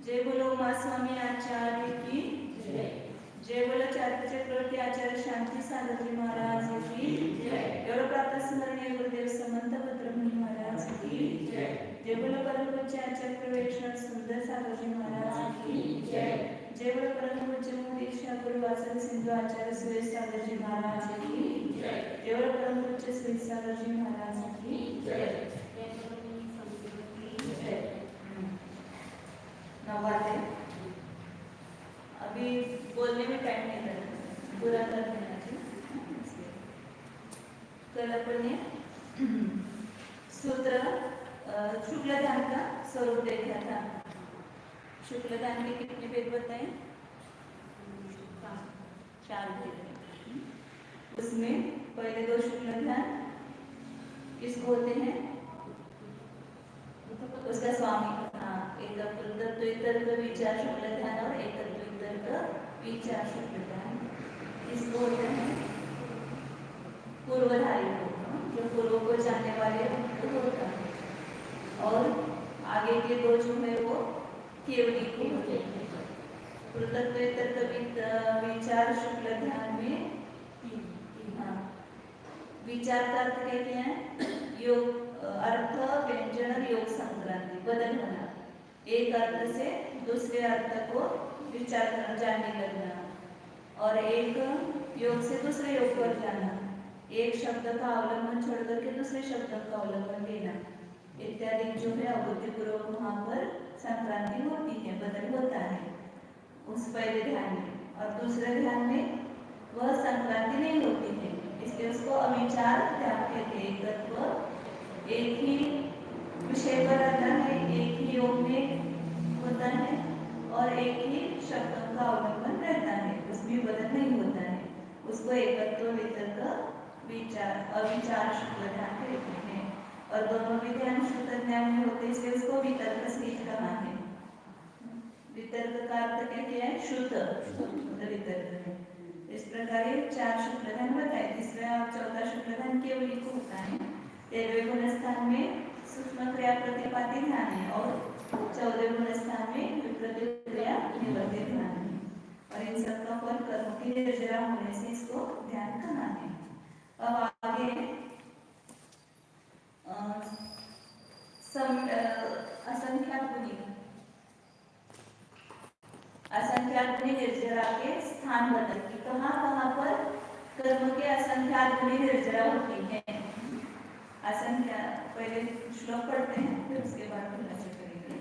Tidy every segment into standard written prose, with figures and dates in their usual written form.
जय बोलो उमा स्वामी आचार्य की जय। जय बोलो चारित्र चक्रवर्ती आचार्य शांती सागरजी महाराज की जय। एवढं प्रातः स्मरणीय गुरुदेव समंत भद्रमुनी महाराज की जय। जय बोलो परम पूज्य आचार्य प्रवेशनाथ सुंदर सागरजी महाराज की जय। जय बोलो परम पूज्य मुनीश्वर गुरु वासव सिंधु आचार्य सुरेश सागरजी महाराज की जय। जय बोलो परम पूज्य सुरेश सागरजी महाराज की जय। नवाते अभी बोलने में टाइम नहीं लगता, पूरा कर देना चाहिए। कल अपन ने सूत्र शुक्ल ध्यान का स्वरूप देखा था। शुक्ल ध्यान के कितने भेद बताए? 4 भेद। उसमें पहले 2 शुक्ल ध्यान किसको होते हैं? उसका स्वामी। एकत्व विचार शुक्ल ध्यान और एकत्व विचार शुक्ल ध्यान इसको होते हैं पूर्वधारी को, जो पूर्व को जानने वाले होता है। और आगे के 2 जो है वो केवली को होते हैं। पृथक विचार शुक्ल ध्यान में विचार का अर्थ कहते हैं योग, अर्थ व्यंजन और योग संक्रांति बदल होना, एक अर्थ से दूसरे अर्थ को विचार करना, जानने लगना, और एक योग से दूसरे योग पर जाना, एक शब्द का अवलंबन छोड़ करके दूसरे शब्द का अवलंबन लेना इत्यादि जो है अबुद्धिपूर्वक वहाँ पर संक्रांति होती है, बदल होता है उस पहले ध्यान में। और दूसरे ध्यान में वह संक्रांति नहीं होती है, इसलिए उसको अविचार ध्यान कहते हैं। एकत्व एक ही विषय पर रहता है, एक ही योग में होता है और एक ही शब्दों का अवलंबन रहता है, उसमें बदल नहीं होता है। उसको एकत्व वितर्क विचार अविचार शुक्ल ध्यान कहते हैं। और दोनों भी ध्यान शुद्ध ध्यान में होते हैं, इसलिए उसको वितर्क स्थित कहा है। वितर्क का अर्थ क्या है? शुद्ध वितर्क है। इस प्रकार 4 शुक्ल ध्यान बताए। तीसरा और चौथा शुक्ल ध्यान केवली को होता है। 13वें गुण स्थान में सूक्ष्म क्रिया प्रतिपाती ध्यान है और 14वें गुण स्थान में विप्रतिव क्रिया निवर्ती ध्यान है। और इन सबका फल कर्म की निर्जरा होने से इसको ध्यान करना है। अब आगे असंख्यात गुणी निर्जरा के स्थान बदल की कहाँ पर कर्म के असंख्यात गुणी निर्जरा होती है। असंख्यात पहले श्लोक पढ़ते हैं, फिर उसके बाद विचार करेंगे।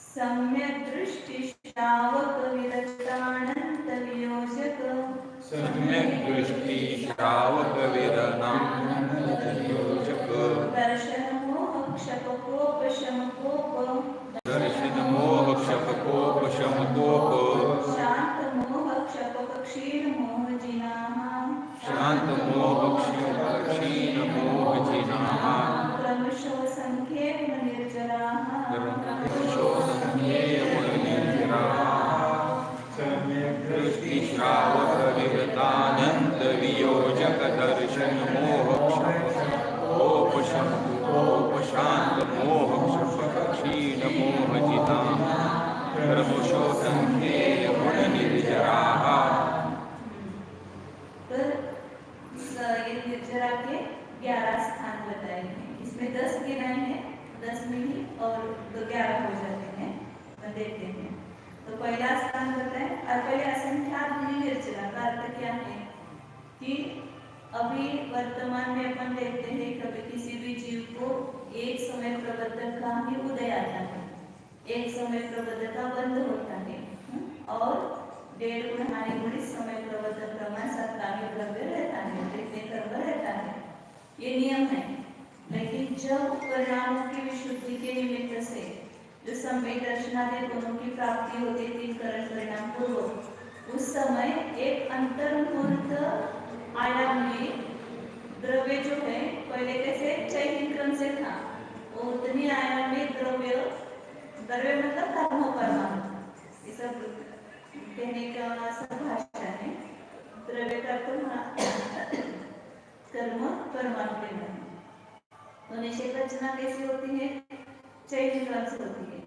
सम्यक दृष्टि श्रावक विरतानंत वियोजक, सम्यक दृष्टि श्रावक विरतानंत वियोजक, दर्शन मोह क्षप कोप शम कोप, दर्शन मोह क्षप कोप शम कोप, शांत मोह क्षप क्षीण मोह जिनाः, शांत मोह क्षीण मोह जिनाः, क्रमशः संख्ये गुण निर्जराः, क्रमशः संख्ये गुण निर्जराः, सम्यक दृष्टि श्रावक विरतानंत वियोजक, दर्शन मोह क्षप कोप शम कोप, शांत मोह क्षप क्षीण मोह जिनाः, क्रमशः संख्ये गुण निर्जराः। निर्जरा के 11 स्थान बताए हैं। इसमें 10 गिनाए हैं, 10 में ही और 11 हो जाते हैं, देते हैं। तो पहला स्थान बताए। और पहले असंख्यात गुणी निर्जरा का अर्थ क्या है कि अभी वर्तमान में अपन देखते हैं कभी किसी भी जीव को एक समय प्रबंधक का ही उदय आता है, एक समय प्रबंधक का बंद होता है और 1.5 गुण हानि गुणी समय प्रबंधक क्रम सत्तावी द्रव्य रहता है, कितने कर्म रहता है, ये नियम है। लेकिन जब परिणामों की विशुद्धि के निमित्त से जो समय दर्शनादि गुणों की प्राप्ति होती है तीन करण परिणाम पूर्वक, उस समय एक अंतर्मुहूर्त आयाम में द्रव्य जो है पहले कैसे चैतन्य क्रम से था, वो उतनी आयाम में द्रव्य, द्रव्य मतलब कर्म परमाणु, ये सब कहने का सब भाषा है। द्रव्य का कर्म परमाणु के नाम। तो निषेध रचना कैसी होती है? चैतन्य क्रम से होती है,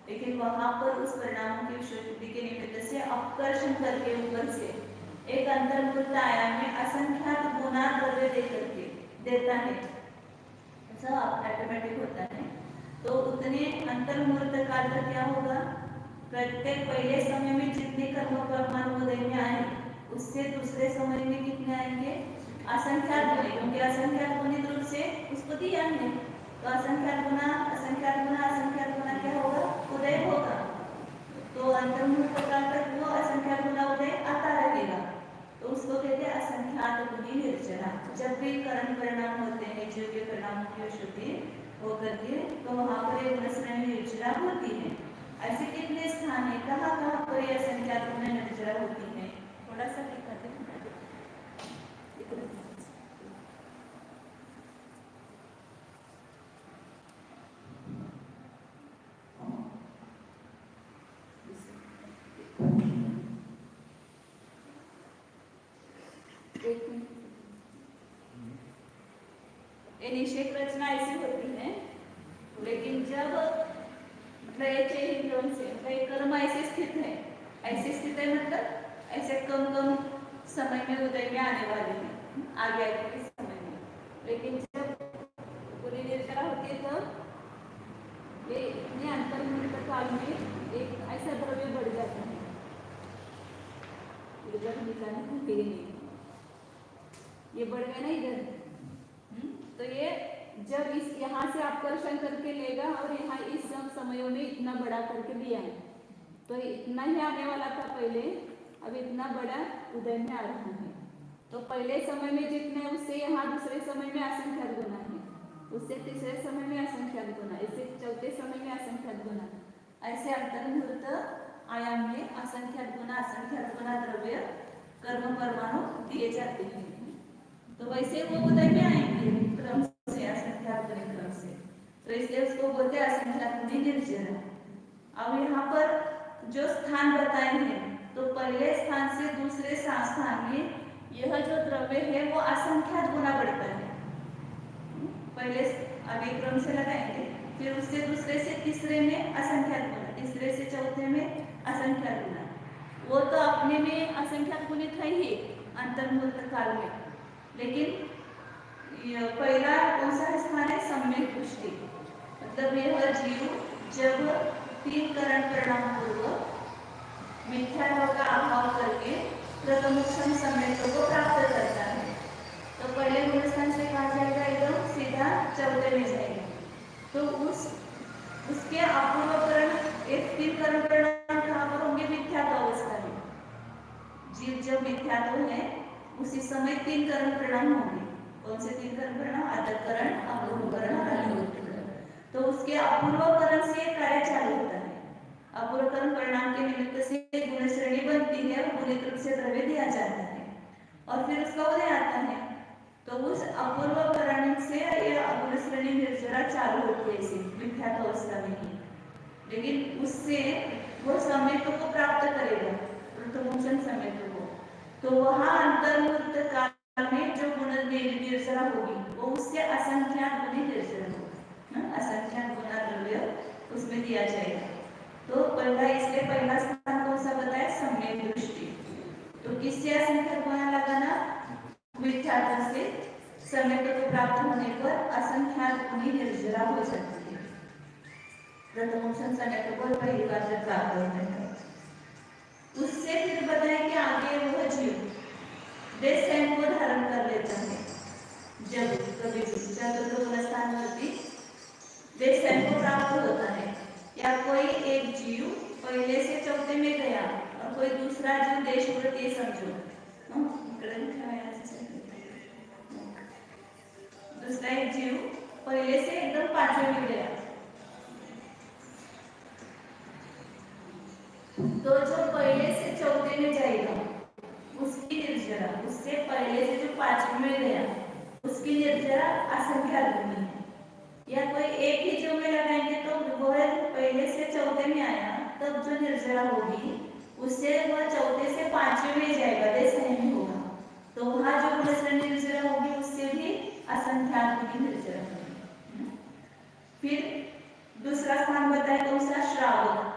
लेकिन वहां पर उस परिणामों की विशुद्धि के निमित्त से अपकर्षण करके ऊपर से एक अंतर्मुहूर्त आयाम में असंख्यात गुना द्रव्य दे करके देता है, ऐसा ऑटोमेटिक होता है। तो उतने अंतर्मुहूर्त काल का क्या होगा? प्रत्येक पहले समय में जितने कर्म परमाणु उदय में आए, उससे दूसरे समय में कितने आएंगे? असंख्यात गुने, क्योंकि असंख्यात गुणित रूप से उसको दिया है। तो असंख्यात गुना असंख्यात गुना असंख्यात गुना क्या होगा? उदय होगा। तो अंतर्मुहूर्त काल तक वो असंख्यात गुना उदय आता रहेगा, तो उसको कहते हैं असंख्यात गुणी निर्जरा। जब भी करण परिणाम होते हैं, जीव के परिणामों की शुद्धि हो करती है, तो वहां पर एक गुणश्रेणी निर्जरा होती है। ऐसे कितने स्थान है, कहाँ कहाँ पर यह असंख्यात गुण निर्जरा होती है? थोड़ा सा दिखाते हैं। ये निषेध रचना ऐसी होती है, लेकिन जब कर्म ऐसे स्थित है, ऐसे स्थित है मतलब ऐसे कम कम समय में उदय में आने वाले हैं, आगे आगे के समय में। लेकिन जब पूरी निर्जरा होती है तब ये इतने अंतर्मुहूर्त काल में एक ऐसा द्रव्य बढ़ जाता है, इधर निकालने नहीं, ये बढ़ गया ना इधर। तो ये जब इस यहाँ से आकर्षण करके लेगा और यहाँ इस सब समयों में इतना बड़ा करके दिया है, तो इतना ही आने वाला था पहले, अब इतना बड़ा उदय में आ रहा है। तो पहले समय में जितने, उससे यहाँ दूसरे समय में असंख्यात गुना है, उससे तीसरे समय में असंख्यात गुना, इससे चौथे समय में असंख्यात गुना, ऐसे अंतर्मुहूर्त आयाम में असंख्यात गुना द्रव्य कर्म परमाणु दिए जाते हैं। तो वैसे वो उदय में आएंगे क्रम से, असंख्यात क्रम से, तो इसलिए उसको बोलते हैं असंख्यात निर्जरा। अब यहाँ पर जो स्थान बताए हैं, तो पहले स्थान से दूसरे स्थान में यह जो द्रव्य है वो असंख्यात गुना बढ़ता है। पहले आगे क्रम से लगाएंगे, फिर उससे दूसरे से तीसरे में असंख्यात गुना, तीसरे से चौथे में असंख्यात गुना। वो तो अपने में असंख्यात गुणित है ही अंतर्मुहूर्त काल में, लेकिन पहला कौन सा स्थान है? सम्यक दृष्टि, मतलब यह जीव जब तीन करण परिणाम पूर्वक मिथ्या भाव का अभाव करके प्रथमोक्षम सम्यक को प्राप्त करता है, तो पहले गुण स्थान से कहा जाएगा एकदम सीधा चौथे में जाएगा। तो उसके अपूर्वकरण एक तीन करण परिणाम कहाँ पर होंगे? मिथ्या अवस्था में। जीव जब मिथ्या है उसी समय तीन करण परिणाम होंगे। कौन से तीन करण परिणाम? अधःकरण, अपूर्वकरण और अनिवृत्तकरण। तो उसके अपूर्वकरण से कार्य चालू होता है। अपूर्वकरण परिणाम के निमित्त से गुण श्रेणी बनती है, गुणित रूप से द्रव्य दिया जाता है और फिर उसका उदय आता है। तो उस अपूर्वकरण से यह गुण श्रेणी निर्जरा चालू होती है इसी मिथ्या अवस्था में ही, लेकिन उससे वो सम्यक को प्राप्त करेगा, प्रथमोक्षम सम्यक को। तो वहाँ अंतर्मुहूर्त काल में जो गुण निर्जरा होगी वो उससे असंख्यात गुणी निर्जरा होगी, असंख्यात गुना द्रव्य उसमें दिया जाएगा। तो पहला, इसलिए पहला स्थान कौन सा बताया? सम्यक दृष्टि। तो किससे असंख्यात गुना लगाना? मिथ्यात्व से सम्यक को प्राप्त होने पर असंख्यात गुणी निर्जरा हो जाती है। प्रथमोक्षम सम्यक को पहली बार जब प्राप्त होता है, उससे फिर बताए कि आगे वह जीव देश स्वयं को धारण कर लेता है। जब कभी चतुर्थ गुणस्थानवर्ती देश स्वयं को प्राप्त होता है, या कोई एक जीव पहले से चौथे में गया और कोई दूसरा जीव देशव्रत, ये समझो दूसरा एक जीव पहले से एकदम पांचवें में गया, तो जो पहले से चौथे में जाएगा उसकी निर्जरा, उससे पहले से जो पांचवें में गया उसकी निर्जरा असंख्यात होनी है। या कोई एक ही जो में लगाएंगे तो वह पहले से चौथे में आया तब जो निर्जरा होगी उससे वह चौथे से पांचवें में जाएगा, देशही होगा, तो वहां जो गुणस्त्रणी निर्जरा होगी उससे भी असंख्यात होगी निर्जरा होगी। फिर दूसरा स्थान बताया कौन सा? श्रावक।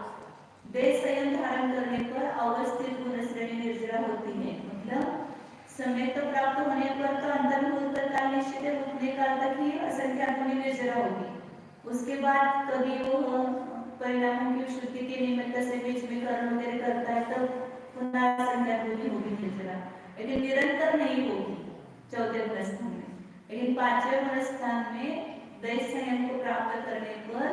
देश संयम धारण करने पर अवस्थित गुणश्रेणी निर्जरा होती है, मतलब समय तो प्राप्त होने पर तो अंतर्मुख काल निश्चित रुकने काल तक ही असंख्यात होनी निर्जरा होगी। उसके बाद कभी वो परिणामों की शुद्धि के निमित्त से बीच में कर्म वगैरह करता है तब पुनः असंख्यात होगी निर्जरा, लेकिन निरंतर नहीं होगी चौथे गुणस्थान में। लेकिन पांचवें गुणस्थान में देश संयम को प्राप्त करने पर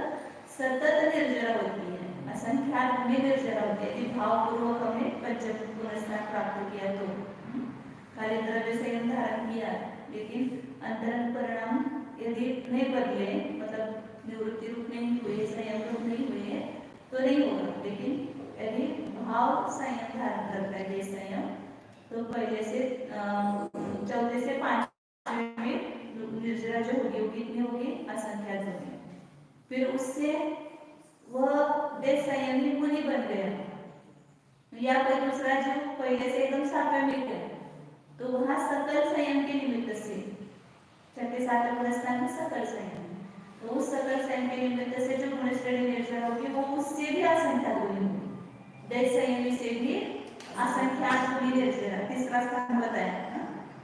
सतत निर्जरा होती है, असंख्यात में निर्जरा होती है। यदि भावपूर्वक हमने पंचम गुणस्थान प्राप्त किया तो खाली द्रव्य संयम धारण किया, लेकिन अंतरंग परिणाम यदि नहीं बदले, मतलब निवृत्ति रूप नहीं हुए, संयम रूप नहीं हुए तो नहीं होगा। लेकिन यदि भाव संयम धारण करता है देश संयम तो पहले से चौथे से पांचवें में निर्जरा जो होगी वो कितनी होगी? असंख्यात होगी। फिर उससे वह देश संयम ही मुनि बन गया, या कोई दूसरा जो पहले से एकदम सातवें में गया तो वहां सकल संयम के निमित्त से छठे सातवें गुणस्थान में सकल संयम, तो उस सकल संयम के निमित्त से जो गुणश्रेणी निर्जरा होगी वो उससे भी असंख्यात होगी, देश संयम से भी असंख्यात होगी निर्जरा। तीसरा स्थान बताया,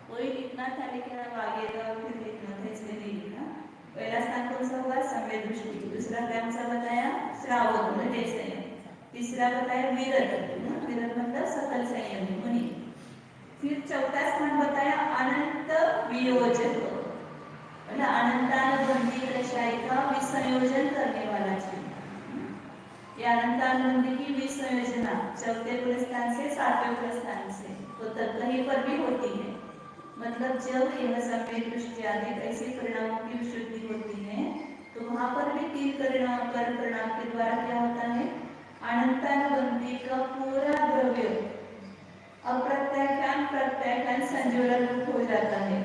कोई लिखना था लेकिन अब आगे का फिर लिखना था इसलिए नहीं लिखा। पहला स्थान कौन सा हुआ? समय दृष्टि। दूसरा कौन सा बताया? श्रावक में देश संयम। तीसरा बताया विरत, विरत मतलब सकल संयम मुनि। फिर चौथा स्थान बताया अनंत वियोजक, मतलब अनंतानुबंधी रसाई का विसंयोजन करने वाला जीव। ये अनंतानुबंधी की विसंयोजना चौथे गुणस्थान से सातवें गुणस्थान से तो तक कहीं पर भी होती है, मतलब जब यह समय दृष्टि आदि ऐसे परिणामों की विशुद्धि होती है तो वहां पर भी तीन परिणाम के द्वारा क्या होता है? अनंतानुबंधी का पूरा द्रव्य अप्रत्याख्यान प्रत्याख्यान संजोलन रूप हो जाता है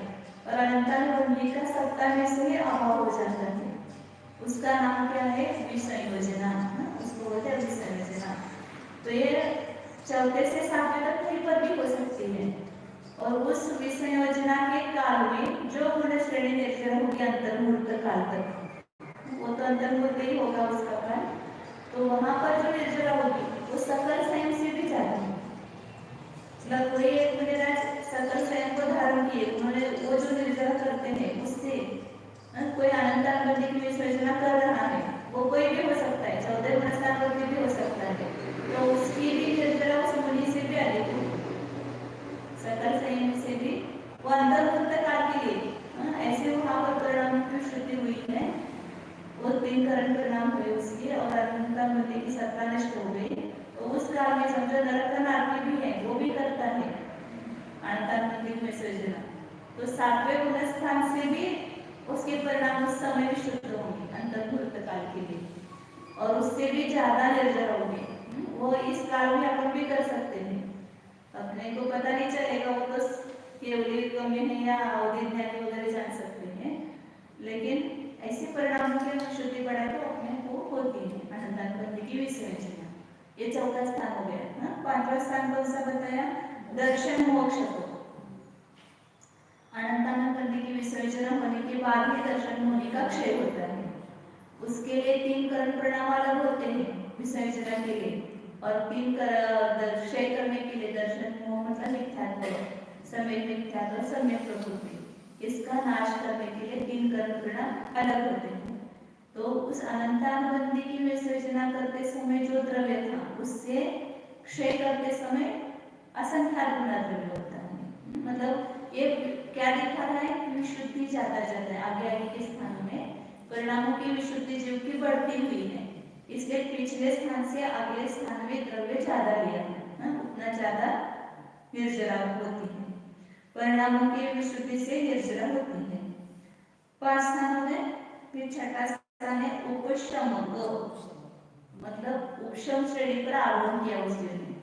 और अनंतानुबंधी का सत्ता में से ही अभाव हो जाता है। उसका नाम क्या है? विसंयोजना, उसको बोलते हैं विसंयोजना। तो ये चौथे से सातवें तक कहीं पर भी हो सकती है, और उस विसंयोजना के काल में जो गुणश्रेणी निर्जरा होगी अंतर्मुहूर्त काल तक, वो तो अंतर्मुहूर्त ही होगा उसका काल, तो वहां पर जो निर्जरा होगी वो सकल संयम से भी ज्यादा है। मतलब कोई एक मुनिराज सकल संयम को धारण किए, उन्होंने वो जो निर्जरा करते हैं उससे कोई अनंतानुबंधी की विसर्जना कर रहा है, वो कोई भी हो सकता है, चौथे गुणस्थान पर भी हो सकता है, तो उसकी भी निर्जरा उस मुनि से भी अधिक होगी, सकल संयम से भी। वो अंतर्मुहूर्त काल के लिए ऐसे वहां पर परिणाम की शुद्धि हुई है, वो तीन करण परिणाम हुए उसके और अनंतानुबंधी की सत्ता नष्ट हो गई, तो उस काल में समझो नरक का नारकी भी है, वो भी करता है अनंतानुबंधी विसर्जना, तो सातवें गुणस्थान से भी उसके परिणाम उस समय भी शुद्ध होंगे अंतर्मुहूर्त काल के लिए, और उससे भी ज्यादा निर्जरा होंगे। वो इस काल में अपन भी कर सकते हैं, अपने को पता नहीं चलेगा, वो तो केवल कमी है या अवधि वगैरह जान सकते हैं, लेकिन ऐसे परिणाम की शुद्धि बढ़ाए तो अपने को होती है अनंतानुबंधी की विसर्जना। ये चौथा स्थान हो गया। पांचवा स्थान कौन सा बताया? दर्शन मोक्ष को। अनंतानुबंधी की विसर्जना होने के बाद ही दर्शन होने का क्षय होता है, उसके लिए तीन करण परिणाम अलग होते हैं विसर्जना के लिए, और तीन क्षय करने के लिए दर्शन मोह मतलब मिथ्यात्व, सम्यक मिथ्यात्व और सम्यक प्रकृति, इसका नाश करने के लिए तीन करण परिणाम अलग होते हैं। तो उस अनंतानुबंधी की विसर्जना करते समय जो द्रव्य था उससे क्षय करते समय असंख्यात गुना द्रव्य होता है, मतलब ये क्या दिखा रहा है कि विशुद्धि ज्यादा ज्यादा है, आगे आगे के स्थानों में परिणामों की विशुद्धि जीव की बढ़ती हुई है, इसलिए पिछले स्थान से अगले स्थान में द्रव्य ज्यादा लिया है, उतना ज्यादा निर्जरा होती है, परिणामों की विशुद्धि से निर्जरा होती है। 5 स्थानों में फिर छठा स्थान है उपशमक, मतलब उपशम श्रेणी पर आरोहण किया उस जीव ने,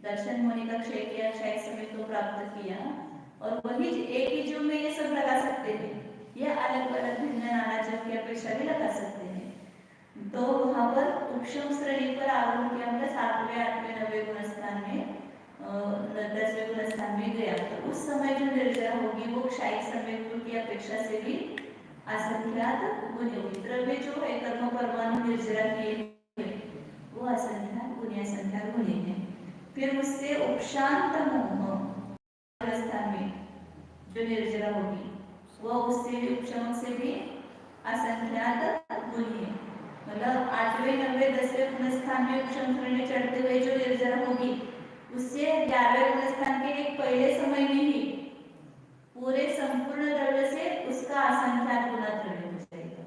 दर्शन होने का क्षय किया, क्षय समय को प्राप्त किया, और वही एक ही जीव में ये सब लगा सकते हैं, ये अलग अलग भिन्न नाना जीव की अपेक्षा भी लगा सकते हैं। तो वहां पर उपशम श्रेणी पर आरोहण किया, मतलब 7वें 8वें 9वें गुण स्थान में 10वें गुण स्थान में गया, तो उस समय जो निर्जरा होगी वो क्षय समय की अपेक्षा से भी असंख्यात गुणी होगी। द्रव्य जो है कर्म परमाणु निर्जरा किए वो असंख्यात गुणी, असंख्यात गुणी है। फिर उससे उपशांत मोह स्थान में जो निर्जरा होगी वो उससे भी उपशम से भी असंख्यात गुणी है। मतलब 8वें 9वें 10वें गुण स्थान में उपशम श्रेणी चढ़ते हुए जो निर्जरा होगी उससे 11वें गुण स्थान के एक पहले समय में ही पूरे संपूर्ण द्रव्य से उसका असंख्यात गुना द्रव्य हो जाएगा।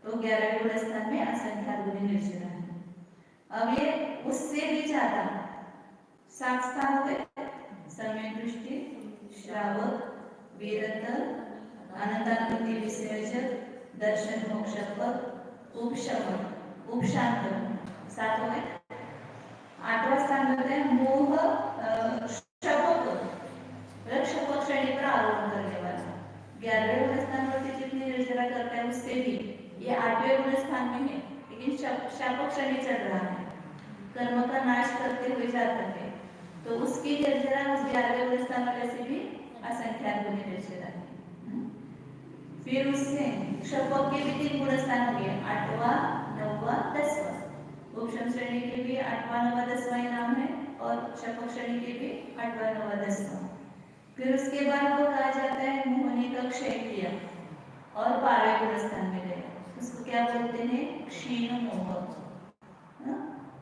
तो 11वें गुण स्थान में असंख्यात गुणी निर्जरा है। अब ये उससे भी ज्यादा 7 स्थान हो गए, समय दृष्टि, श्रावक, वीरत, अनंतानुति विसर्जक, दर्शन मोक्षपद, उपशमन, उपशांत, 7 हो गए। 8वां स्थान होता है मोह शपक, शपक श्रेणी पर आरोहण करने वाला। 11वें गुण स्थान पर जितनी निर्जरा करता है उससे भी ये 8वें गुण स्थान में है, लेकिन शपक श्रेणी चढ़ रहा है, कर्म का नाश करते हुए जाता है, तो उसकी निर्जरा उस 11वें गुण स्थान वाले से भी असंख्यात गुणी निर्जरा है। फिर उससे शपक के भी 3 गुण स्थान हो गए, 8वां 9वां 10वां। उपशम श्रेणी के भी 8वां 9वां 10वां नाम है, और शपक श्रेणी के भी 8वां 9वां 10वां। फिर उसके बाद वो कहा जाता है मोहनी का क्षय किया और 12वें गुण स्थान में गया, उसको क्या बोलते हैं, क्षीण मोह।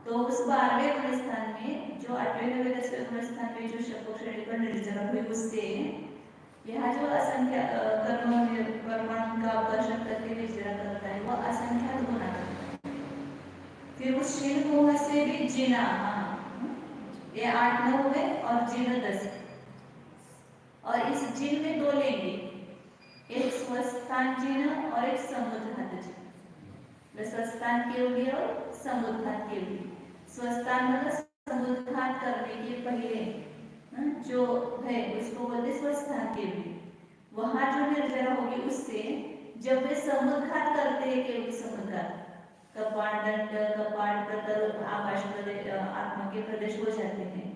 तो उस 12वें गुण स्थान में जो 8वें 9वें 10वें गुण स्थान में जो शपक श्रेणी पर निर्जरा हुई उससे यह जो असंख्य कर्म परमाणु का आकर्षण करके निर्जरा करता है वो असंख्यात गुना करता है। फिर उस क्षीण मोह से भी जिना, ये 8 9 हुए और जिन 10, और इस जिन में 2 लेंगे, एक स्वस्थान जिन और एक समुद्घात जिन। स्वस्थान केवली और समुद्घात केवली। स्वस्थान मतलब समुद्घात करने के पहले जो है उसको बोलते स्वस्थान केवली। वहां जो निर्जरा होगी उससे जब वे समुद्घात करते हैं, केवली समुद्घात, कपाट दंड कपाट प्रतर आकाश प्रदेश आत्मा के प्रदेश हो जाते हैं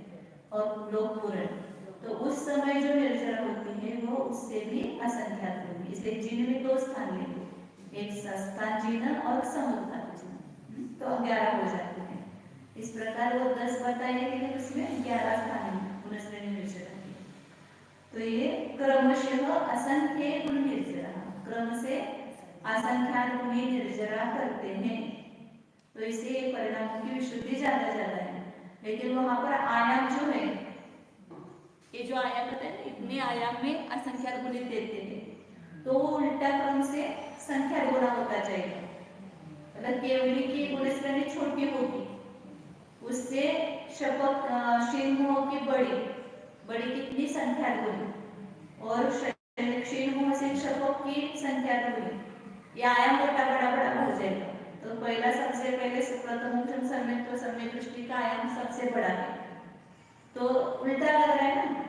और लोक पूर्ण, तो उस समय जो निर्जरा होती है वो उससे भी असंख्यात होगी। इसलिए जिन में 2 स्थान लेंगे, एक सस्तान जिन और समुद्घात जिन, तो 11 हो जाते हैं। इस प्रकार वो 10 बताए लेकिन उसमें 11 स्थान गुण श्रेणी निर्जरा है। तो ये क्रमशः असंख्य गुण निर्जरा, क्रम से असंख्यात गुणी निर्जरा करते हैं, तो इससे परिणामों की विशुद्धि ज्यादा ज्यादा है। लेकिन वहां पर आयाम जो है, ये जो आयाम होता है इतने आयाम में असंख्यात गुणी देते हैं, तो वो उल्टा क्रम से संख्यात गुणा होता जाएगा। मतलब केवली की गुण श्रेणी छोटी होगी, उससे शपक क्षीण मोह की बड़ी बड़ी कितनी संख्यात गुणी, और क्षीण मोह से शपक की संख्यात गुणी, ये आयाम बड़ा बड़ा बड़ा हो जाएगा। तो पहला सबसे पहले प्रथम उपशम सम्यक सम्यक दृष्टि का आयाम सबसे बड़ा है, तो उल्टा लग रहा है ना,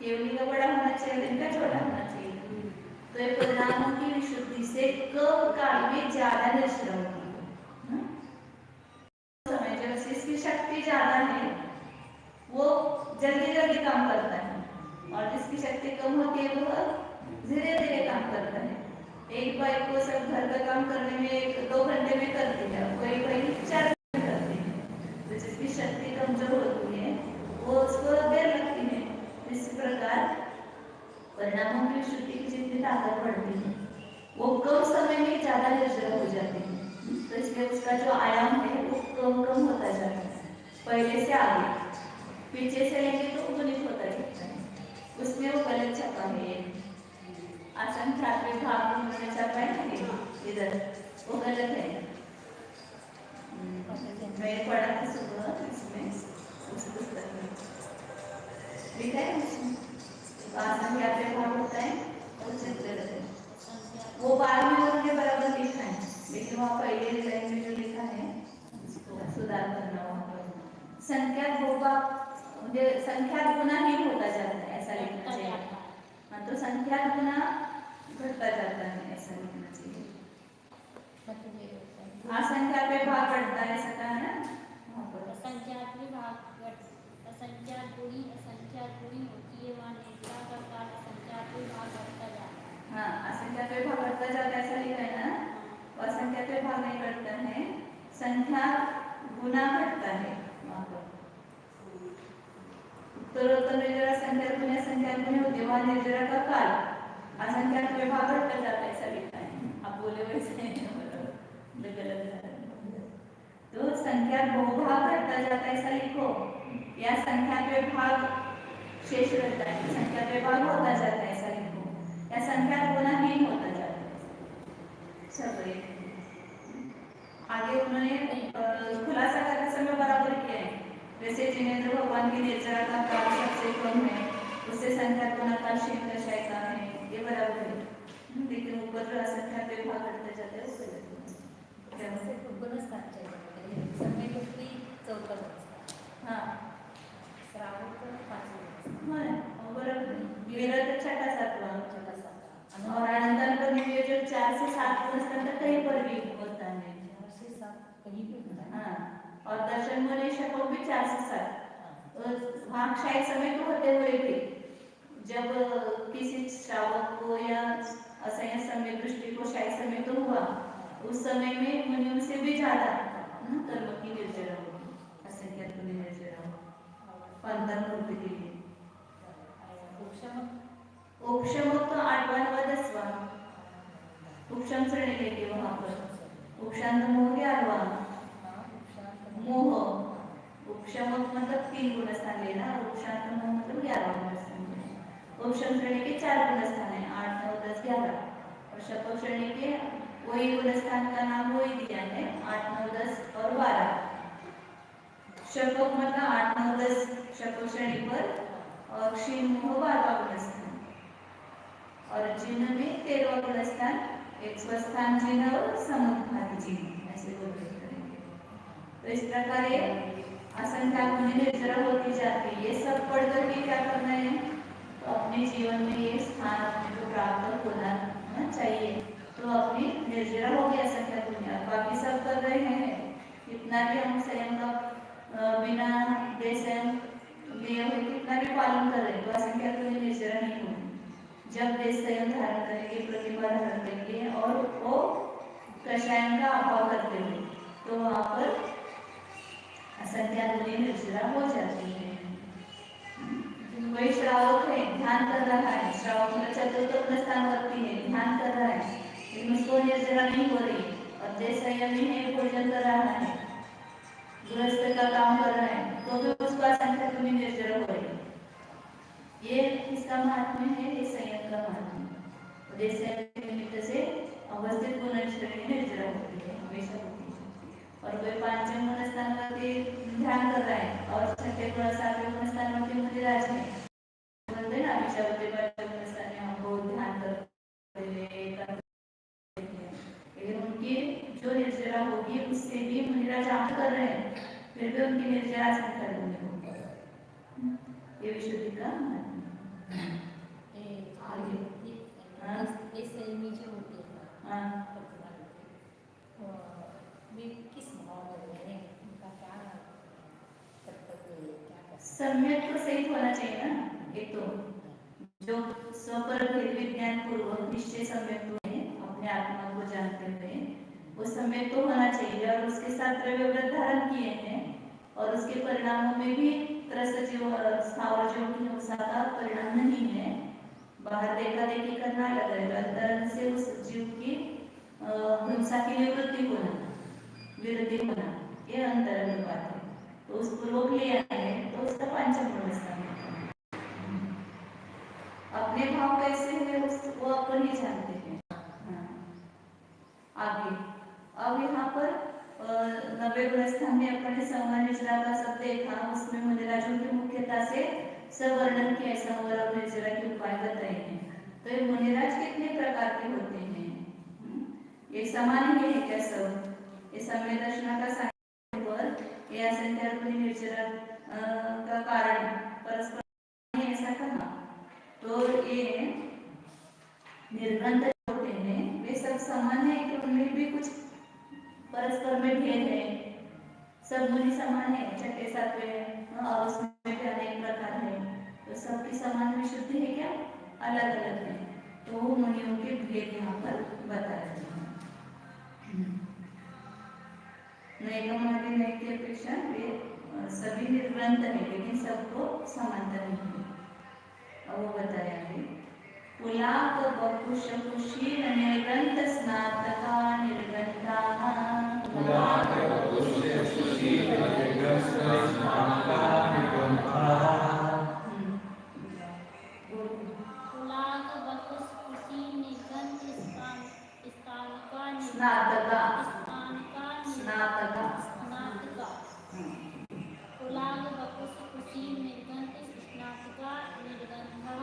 केवली का बड़ा होना चाहिए, इनका छोटा होना चाहिए। तो ये परिणामों की विशुद्धि से कब काल में ज्यादा निर्जरा होती है। समय जब इसकी शक्ति ज्यादा है वो जल्दी जल्दी काम करता है, और जिसकी शक्ति कम होती है वो धीरे धीरे काम करता है। एक बाइक को सब घर का काम करने में 2 घंटे में करती है, कोई कोई 4 घंटे करती है। तो जिसकी शक्ति कमजोर होती है वो उसको देर लगती है। इस प्रकार परिणामों की शुद्धि की जितनी ताकत बढ़ती है वो कम समय में ज्यादा निर्जरा हो जाती है, तो इसलिए उसका जो आयाम है वो कम कम होता जाता है। पहले से आगे पीछे से लेंगे तो गुणित होता जाता है, उसमें वो गलत छपा है, असंख्यात में भाग में छपा है ना इधर, वो गलत है। मैंने पढ़ा था सुबह इसमें उस पुस्तक में लिखा है, उसमें असंख्यात में भाग होता है वो चित्र गलत है। वो बाद में उन्होंने बराबर लिखा है, लेकिन वहाँ पहले लाइन में जो लिखा है करना वहाँ पर। संख्यात भूभाग म्हणजे संख्यात गुणाहीन होता जाता है, ऐसा लिखना चाहिए। हाँ, तो संख्यात गुना घटता जाता है, ऐसा लिखना चाहिए। असंख्यात पे भाग बढ़ता है, ऐसा कहा ना वहाँ पर। असंख्यात में भाग असंख्यात गुणी होती है, वहाँ निर्जरा का काल असंख्यात में भाग बढ़ता जाता है। हाँ, असंख्यात पे भाग बढ़ता जाता है, ऐसा लिखा है ना। असंख्यात पे भाग नहीं बढ़ता है, संख्या गुना घटता है वहाँ पर। उत्तरोत्तर निर्जरा संख्या गुना संख्या गुनी होती है, वहाँ निर्जरा का काल असंख्यात पे भाग बढ़ता जाता है, ऐसा लिखा है। आप बोले वैसे गलत है। तो संख्या बहुभाग घटता जाता है, ऐसा लिखो, या संख्या पे भाग शेष रहता है, संख्या पे भाग होता जाता है, ऐसा लिखो, या संख्या गुणाहीन होता जाता है। चलो आगे उन्होंने खुलासा करते समय बराबर किया है। वैसे जिनेंद्र भगवान की निर्जरा का काल सबसे कम है, उससे संख्या गुना का शेष दशाएं का है, ये बराबर है। लेकिन ऊपर जो असंख्या पे भाग घटता जाता है, उससे हाँ छठा सातवा और अनंतर पर नियोजन 4 से 7 पुनस्तर कहीं पर भी होता है, 4 से 7 कहीं भी होता है। हाँ, और दर्शन मूल्य शकों भी 4 से 7 वहाँ क्षय समय तो होते हुए भी जब किसी श्रावक को या असह्य समय दृष्टि को क्षय समय तो हुआ, उस समय में मुनियों से भी ज्यादा कर्म की निर्जरा होगी, असंख्यात गुणी निर्जरा पंतन रूप के लिए। उपशम तो 8वां व 10वां उपशम श्रेणी लेके वहाँ पर उपशांत मोह 11वां मोह उपशमक मतलब 3 गुणस्थान लेना, उपशांत मोह मतलब 11वां गुणस्थान लेना। उपशम श्रेणी के 4 गुणस्थान है, 8, 9, 10, 11 और शपथ श्रेणी के वही गुणस्थान का नाम वही दिया है, 8, 9, 10 और 12। शपथ मतलब 8, 9, 10 शपथ श्रेणी पर और क्षीण मोह 12वां गुणस्थान और चिन्ह में 13वां गुणस्थान, एक स्वस्थान चिन्ह और समुद्घात चिन्ह, ऐसे बोलते करेंगे। तो इस प्रकार ये असंख्या गुणी निर्जरा होती जाती है। ये सब पढ़ करके क्या करना है, तो अपने जीवन में ये स्थान अपने को प्राप्त होना चाहिए। तो अपनी निर्जरा हो गया असंख्या गुणी, बाकी सब कर रहे हैं, कितना भी हम संयम का बिना बेसंयम लिए हुए कितना भी पालन कर रहे हैं, तो असंख्या गुणी निर्जरा नहीं होगी। जब वे संयम धारण करेंगे, प्रतिभा धारण करेंगे और वो कषायन का अभाव करते हुए, तो वहां पर असंख्या गुणी निर्जरा हो जाती है। कोई श्रावक है, ध्यान कर रहा है, श्रावक में चतुर्थ स्थानवर्ती है, ध्यान कर रहा है, लेकिन उसको निर्जरा नहीं हो रही और जैसे संयमी है, भोजन कर रहा है, गृहस्थ का काम कर रहा है, तो भी उसको असंख्या गुणी निर्जरा हो रही है। ये इसका महात्म्य है, ये संयम का महात्म्य। जैसे निमित्त से अवस्थित गुण श्रेणी निर्जरा होती है, हमेशा होती है। और कोई पांचम गुण स्थानवती ध्यान कर रहा है और छठे गुण सातवें गुण स्थानवती मुनिराज है, बोलते ना विषावती पांचम गुण स्थान में हम बहुत ध्यान करते हैं, लेकिन उनकी जो निर्जरा होगी उससे भी मुनिराज आह कर रहे हैं, फिर भी उनकी निर्जरा संख्या होगी। ये विशुद्धि का सम्यक तो सही होना चाहिए ना। एक तो जो स्वपर भेद विज्ञान पूर्वक निश्चय सम्यक तो है, अपने आत्मा को जानते हुए वो सम्यक तो होना चाहिए और उसके साथ द्रव्य व्रत धारण किए हैं और उसके परिणामों में भी त्रसजीव और स्थावर जीव की हिंसा का परिणाम नहीं है। बाहर देखा देखी करना अलग है, अंतरण से उस जीव की हिंसा की निवृत्ति होना, विरति होना, ये अंतरण बात है। तो उस पूर्वक लिया है तो उसका पंचम गुण स्थान अपने भाव कैसे हुए वो अपन ही जानते हैं। आगे अब यहाँ पर 90 गुण स्थान में अपने संवर निर्जरा का सब देखा, उसमें मुनिराजों की मुख्यता से सवर्णन किया, संवर और निर्जरा के उपाय बताए हैं। तो ये मुनिराज कितने प्रकार के होते हैं, एक समान ही है क्या सब? ये समय दर्शना का ये असंख्यात गुणी निर्जरा का कारण परस्पर ऐसा कहा। तो ये निर्बंध होते हैं वे सब समान है कि उनमें भी कुछ परस्पर में भेद है। सब मुनि समान है, छठे सातवें और उसमें भी अनेक प्रकार है, तो सबकी समान विशुद्धि है क्या? अलग अलग है। तो वो मुनियों के भेद यहाँ पर बता रहे हैं। नैगमादि नय की अपेक्षा वे सभी निर्ग्रंथ है, लेकिन सबको समांतर नहीं है। अब वो बताया है पुलाक बकुश कुशील निर्ग्रंथ स्नातका निर्ग्रंथाः पुलाक बकुश कुशील निर्ग्रंथ स्नातका निर्ग्रंथाः पुलाक बकुश कुशील निर्ग्रंथ स्नातका स्नातका स्नातका पुलाक बकुश कुशील निर्ग्रंथ स्नातका निर्ग्रंथः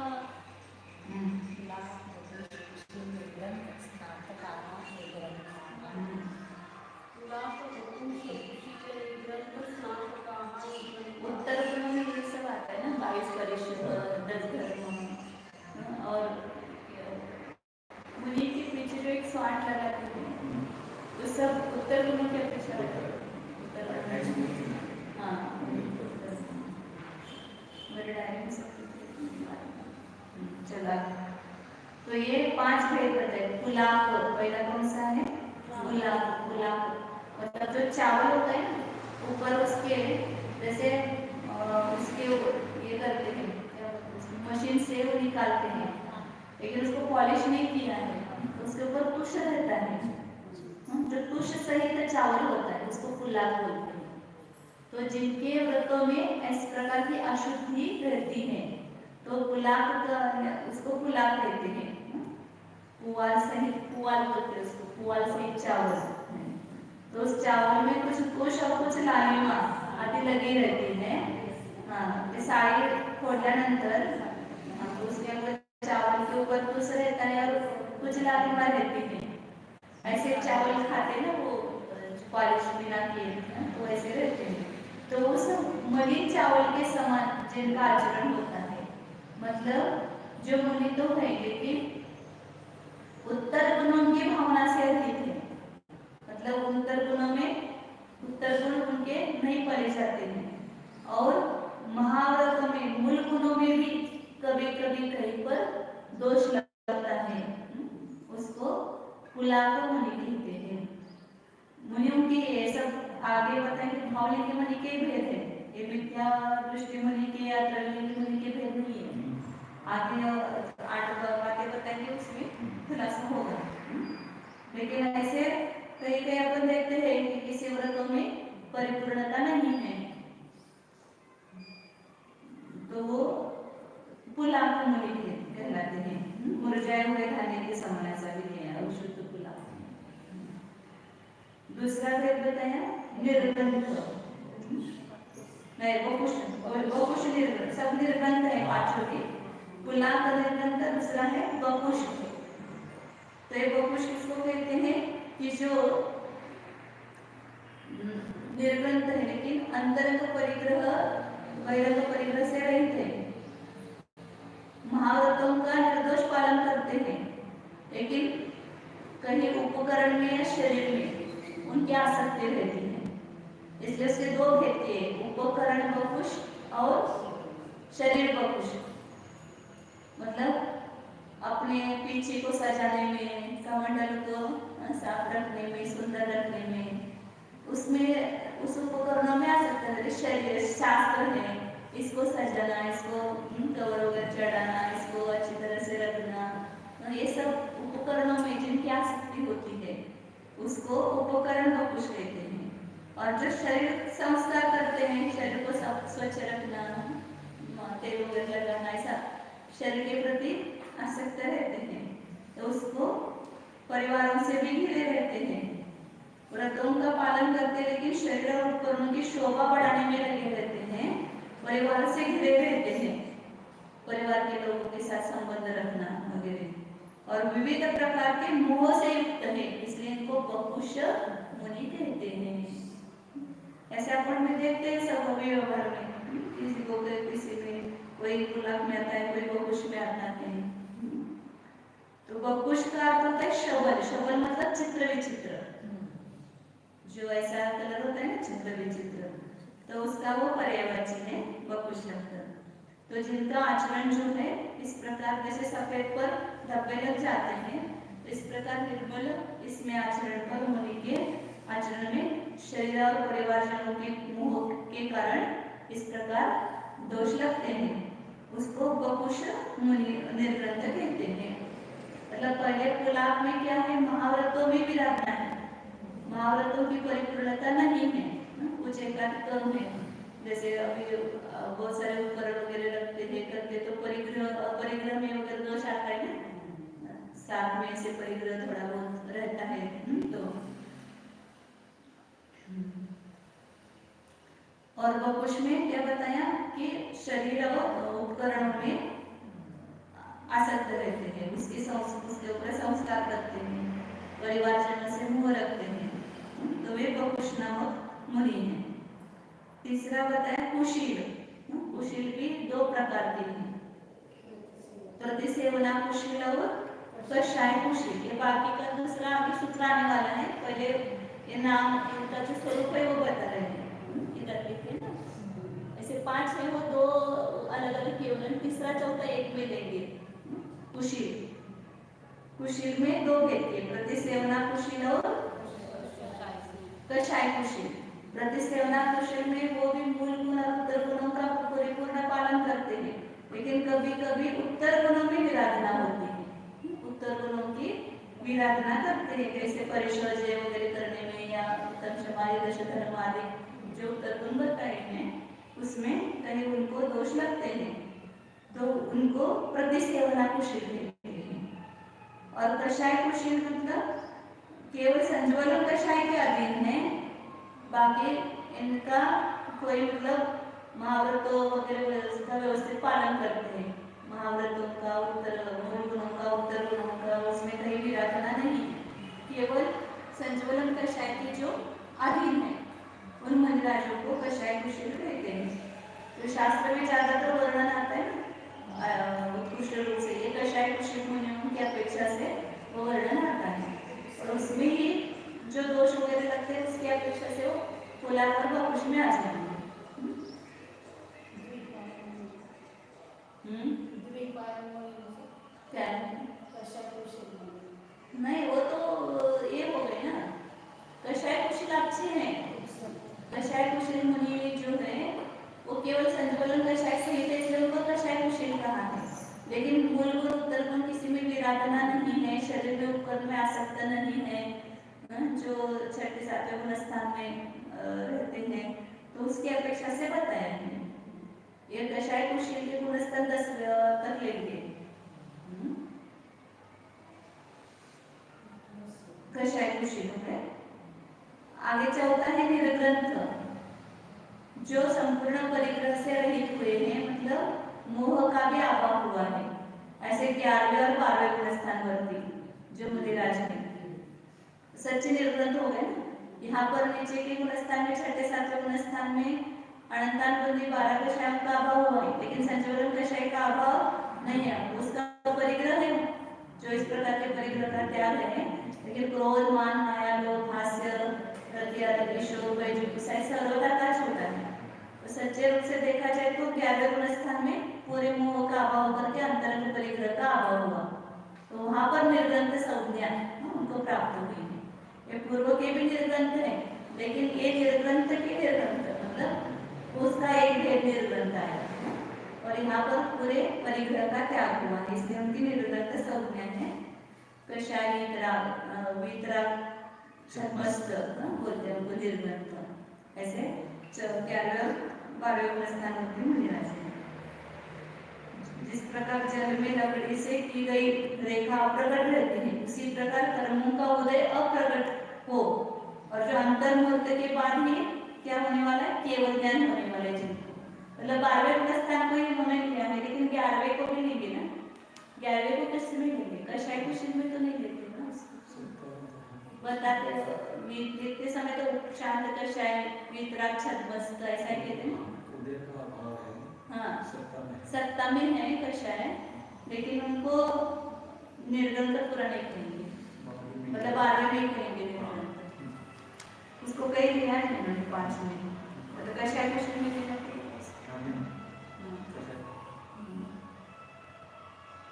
उत्तर गुणों में ये सब आता है ना, 22 परिषद, 10 धर्म और मुनि के पीछे जो 108 लगाते हैं वो सब उत्तर गुणों की अपेक्षा चला। तो ये 5 भेद बताए। पुलाक पहला कौन सा है? पुलाक मतलब जो चावल होता है ना, ऊपर उसके जैसे उसके ये करते हैं, मशीन से वो निकालते हैं, लेकिन उसको पॉलिश नहीं किया है, उसके ऊपर तुष रहता है। जो तुष सहित चावल होता है उसको पुलाक बोलते हैं। तो जिनके व्रतों में इस प्रकार की अशुद्धि रहती है तो पुलाक उसको पुलाक कहते हैं। पुआल सहित, पुआल बोलते हैं उसको, पुआल सहित चावल। तो उस चावल में कुछ तुष और कुछ लालिमा आदि लगी रहती है। ते साडी फोडल्यानंतर उसके ऊपर चावल के ऊपर तुष रहता है और कुछ लालिमा रहती है। ऐसे चावल खाते ना वो पॉलिश बिना किए, तो ऐसे रहते हैं। तो उस मलिन चावल के समान जिनका आचरण होता है, मतलब जो मुनि तो है लेकिन उत्तर गुणों की भावना से अधिक है, मतलब उत्तर गुणों में उत्तर गुण उनके नहीं पले जाते हैं और महाव्रत में मूल गुणों में भी कभी कभी कहीं पर दोष लगता है, उसको पुलाक मुनि कहते हैं। मुनियों के ये सब आगे बताएं कि भावली के मुनि के भेद है, ये विद्या दृष्टि मुनि के या त्रैलोक्य के मुनि के भेद नहीं है। आगे 8 बातें बताएंगे उसमें खुलासा होगा। लेकिन ऐसे कहीं कहीं अपन देखते हैं कि किसी व्रतों में परिपूर्णता नहीं है तो वो पुलाक मुनि कहलाते हैं। मुरझाए हुए खाने के समान ऐसा भी है अशुद्ध पुलाक। दूसरा भेद बताया निर्गंध, नहीं बकुश निर्गंध, सब निर्गंध है 5 के। पुलाक निर्गंध, दूसरा है बकुश। तो ये बकुश किसको कहते हैं कि जो निर्गंध है लेकिन अंतरंग परिग्रह बहिरंग परिग्रह से रहित है, महाव्रतों का निर्दोष पालन करते हैं, लेकिन कहीं उपकरण में या शरीर में उनकी आसक्ति रहती है। इसलिए उसके 2 भेद थे, उपकरण बकुश और शरीर बकुश। मतलब अपने पीछे को सजाने में, कमंडल को साफ रखने में, सुंदर रखने में, उसमें उस उपकरणों में आ सकता है। शरीर शास्त्र है, इसको सजाना, इसको कवर वगैरह चढ़ाना, इसको अच्छी तरह से रखना, तो ये सब उपकरणों में जिनकी आसक्ति होती है उसको उपकरण बकुश कहते हैं। और जो शरीर संस्कार करते हैं, शरीर को स्वच्छ रखना, तेल वगैरह लगाना, ऐसा शरीर के प्रति आसक्त रहते हैं, तो उसको परिवारों से भी घिरे रहते हैं, व्रतों का पालन करते लेकिन शरीर और उपकरणों की शोभा बढ़ाने में लगे रहते हैं, परिवार से घिरे रहते हैं, परिवार के लोगों के साथ संबंध रखना वगैरह, और विविध प्रकार के मोह से युक्त है, इसलिए इनको बकुश मुनि कहते हैं। ऐसे अपन में देखते हैं सब हमें व्यवहार में, किसी को किसी में कोई पुलाव में आता है, कोई बकुश में आता है। तो बकुश का अर्थ होता है शबल। शबल मतलब चित्र विचित्र, जो ऐसा कलर होता है ना, चित्र विचित्र, तो उसका वो पर्यायवाची है बकुश शब्द। तो जिनका आचरण जो है इस प्रकार, जैसे सफेद पर धब्बे लग जाते हैं, इस प्रकार निर्मल इसमें आचरण पर मुनि के आचरण में शरीर और परिवारजनों के मोह के कारण इस प्रकार दोष लगते हैं, उसको बकुश मुनि निर्ग्रंथ कहते हैं। मतलब पहले पुलाव में क्या है, महाव्रतों में विराधना है, महाव्रतों की परिपूर्णता नहीं है, कुछ एकाध कम है। जैसे अभी बहुत सारे उपकरण वगैरह रखते हैं करते, तो परिग्रह में वगैरह दोष आता है ना, साथ में से परिग्रह थोड़ा बहुत रहता है। तो और बकुश में क्या बताया कि शरीर और उपकरणों में आसक्त रहते हैं, उसके ऊपर संस्कार रखते हैं, परिवारजनों से मोह रखते हैं, तो वे बकुश नामक मुनि हैं। तीसरा बताया कुशील। कुशील भी दो प्रकार के हैं, प्रतिसेवना कुशील और कषाय कुशील। ये बाकी का दूसरा आगे सूत्र आने वाला है, पहले ये नाम इनका जो स्वरूप है वो बता रहे हैं, इधर लिखे ना। ऐसे 5 है, वो 2 अलग अलग केवल, तीसरा चौथा एक में लेंगे। कुशील, कुशील में 2 भेद है, प्रतिसेवना कुशील और कषाय कुशील। प्रतिसेवना कुशील में वो भी मूल गुण और उत्तर गुणों का परिपूर्ण पालन करते हैं, लेकिन कभी कभी उत्तर गुणों में विराधना होती है, उत्तर गुणों की विराधना करते हैं, जैसे परिशोजय वगैरह करने में या उत्तम समाधि दश धर्म आदि जो उत्तर गुण बताए हैं उसमें कहीं उनको दोष लगते हैं, तो उनको प्रतिसेवना कुशील कहते हैं। और कषाय कुशील मतलब केवल संज्वलन कषाय के अधीन है, बाकी इनका कोई मतलब महाव्रतों वगैरह उसका व्यवस्थित पालन करते हैं, महाव्रतों का उत्तर मूल गुणों का उत्तर गुणों का उसमें कहीं विराधना नहीं, केवल संज्वलन कषाय के जो अधीन है उन मुनिराजों को कषाय कुशील कहते हैं। तो शास्त्र में ज्यादातर वर्णन आता है उत्कृष्ट रूप से, ये कषाय कुशील मुनियों की अपेक्षा से वो वर्णन आता है, और उसमें ही जो दोष वगैरह लगते हैं उसकी अपेक्षा से वो पुलाव और बकुश में आ जाएंगे। क्या नहीं, वो तो ये हो गए ना, कषाय कुशील अच्छे हैं। कषाय कुशील मुनि जो है वो केवल संज्वलन कषाय से ही थे, इसलिए उनको कषाय कुशील कहा है, लेकिन मूल गुण उत्तर गुण किसी में विराधना नहीं है, शरीर में उपकरण में आसक्त नहीं है, जो 6-7वें गुण स्थान में रहते हैं, तो उसकी अपेक्षा से बताया है। ये कषाय कुशील के गुण स्तर 10 तक लेंगे। कषाय कुशील है। आगे चौथा है निर्ग्रंथ, जो संपूर्ण परिग्रह से रहित हुए हैं, मतलब मोह का भी अभाव हुआ है, ऐसे 11वें और 12वें गुण स्थान वर्ती जो मुनिराज है, सच्चे निर्ग्रंथ हो गए ना। यहाँ पर नीचे के गुण स्थान में 6-7वें गुण स्थान में अनंतान बंदी 12 कषायों का अभाव हुआ है, लेकिन संज्वलन कषाय का अभाव नहीं है, उसका परिग्रह है, जो इस प्रकार के परिग्रह का त्याग है, लेकिन क्रोध मान माया लोभ हास्य सर्वदा का होता है। तो सच्चे रूप से देखा जाए तो 11वें गुण स्थान में पूरे मोह का अभाव करके अंतरंग परिग्रह का अभाव हुआ, तो वहां पर निर्ग्रंथ संज्ञा उनको प्राप्त हुई है। ये पूर्व के भी निर्ग्रंथ है, लेकिन ये निर्ग्रंथ के निर्ग्रंथ मतलब उसका एक भेद निर्ग्रंथ आया, और यहाँ पर पूरे परिग्रह का त्याग हुआ, इसलिए उनकी निर्ग्रंथ संज्ञा है। कषाय वितराग छद्मस्त बोलते हैं उनको निर्ग्रंथ। ऐसे 11वें 12वें गुण स्थान होते हैं मुनिराज। जिस प्रकार जल में लकड़ी से की गई रेखा अप्रकट रहती है, उसी प्रकार कर्मों का उदय अप्रकट हो, और जो अंतर मुहूर्त के बाद ही क्या होने वाला है, केवल ज्ञान होने वाला है जिनको, मतलब 12वें गुण स्थान को ही उन्होंने लिया है, लेकिन 11वें को भी लेंगे ना, 11वें को किससे नहीं लेंगे, कषाय कुशील में तो नहीं लेते ना, बताते मी लिखते समय तो शांत कषाय मित्राक्षर मस्त ऐसा ही कहते हैं। उदय का अभाव है। हाँ सत्ता में सत्ता में है कषाय, लेकिन उनको निर्ग्रंथ पूरा नहीं कहेंगे, मतलब 12वें में ही कहेंगे निर्ग्रंथ। उसको कई लिया है उन्होंने 5 में, मतलब कषाय कषाय में कहना चाहिए।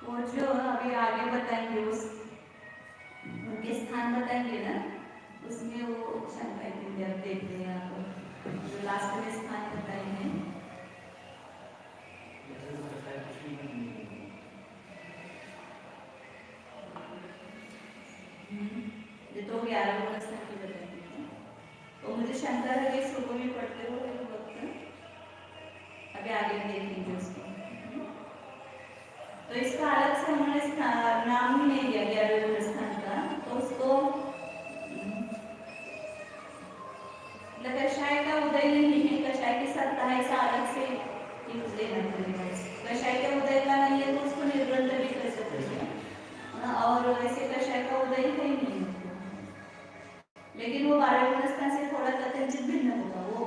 वो जो अभी आगे बताएंगे उस उनके स्थान बताएंगे ना, उसमें वो शंका के लिए आप देख रहे हैं आप जो लास्ट में स्थान बताए हैं। ये तो 11 अवस्था की बताएंगे, तो मुझे शंका है कि इसको भी पढ़ते हो एक वक्त, अभी आगे देखेंगे उसको। तो इसका अलग से उन्होंने नाम ही नहीं दिया 11वें स्थान का, तो उसको कषाय का उदय नहीं है, कषाय की सत्ता है, ऐसा अलग से लेना पड़ेगा। कषाय का उदय का नहीं है तो उसको निर्ग्रंथ भी कर सकते हैं, और वैसे कषाय का उदय है ही नहीं, लेकिन वो 12वें स्थान से थोड़ा कथनचित भिन्न होगा, वो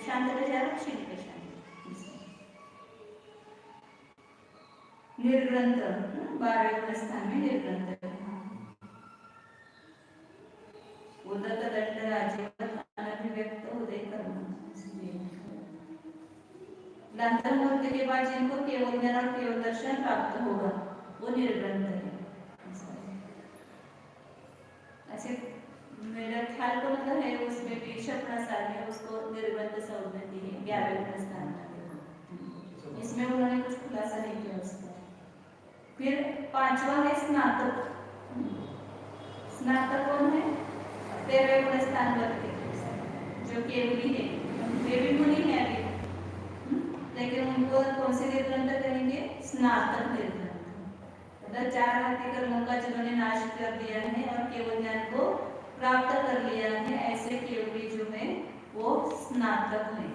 शांत कषाय क्षीण कषाय निर्ग्रंथ 12वें स्थान में निर्ग्रंथ उदत दंड राज्य अनभिव्यक्त उदय करना। लंतर मुहूर्त के बाद जिनको केवल ज्ञान और केवल दर्शन प्राप्त होगा वो निर्ग्रंथ है। ऐसे मेरा ख्याल तो मतलब है उसमें भी शपनासार में उसको निर्ग्रंथ संज्ञा दी है 11वें स्थान में, इसमें उन्होंने कुछ खुलासा नहीं किया उसका। फिर 5वां है स्नातक। स्नातक कौन है? 13वें स्थान पर जो केवली है, वे भी मुनि है अभी, लेकिन उनको कौन से निर्ग्रंथ करेंगे? स्नातक निर्ग्रंथ, मतलब 4 हाथी कर्मों का जिन्होंने नाश कर दिया है और केवल ज्ञान को प्राप्त कर लिया है, ऐसे केवली जो है वो स्नातक है।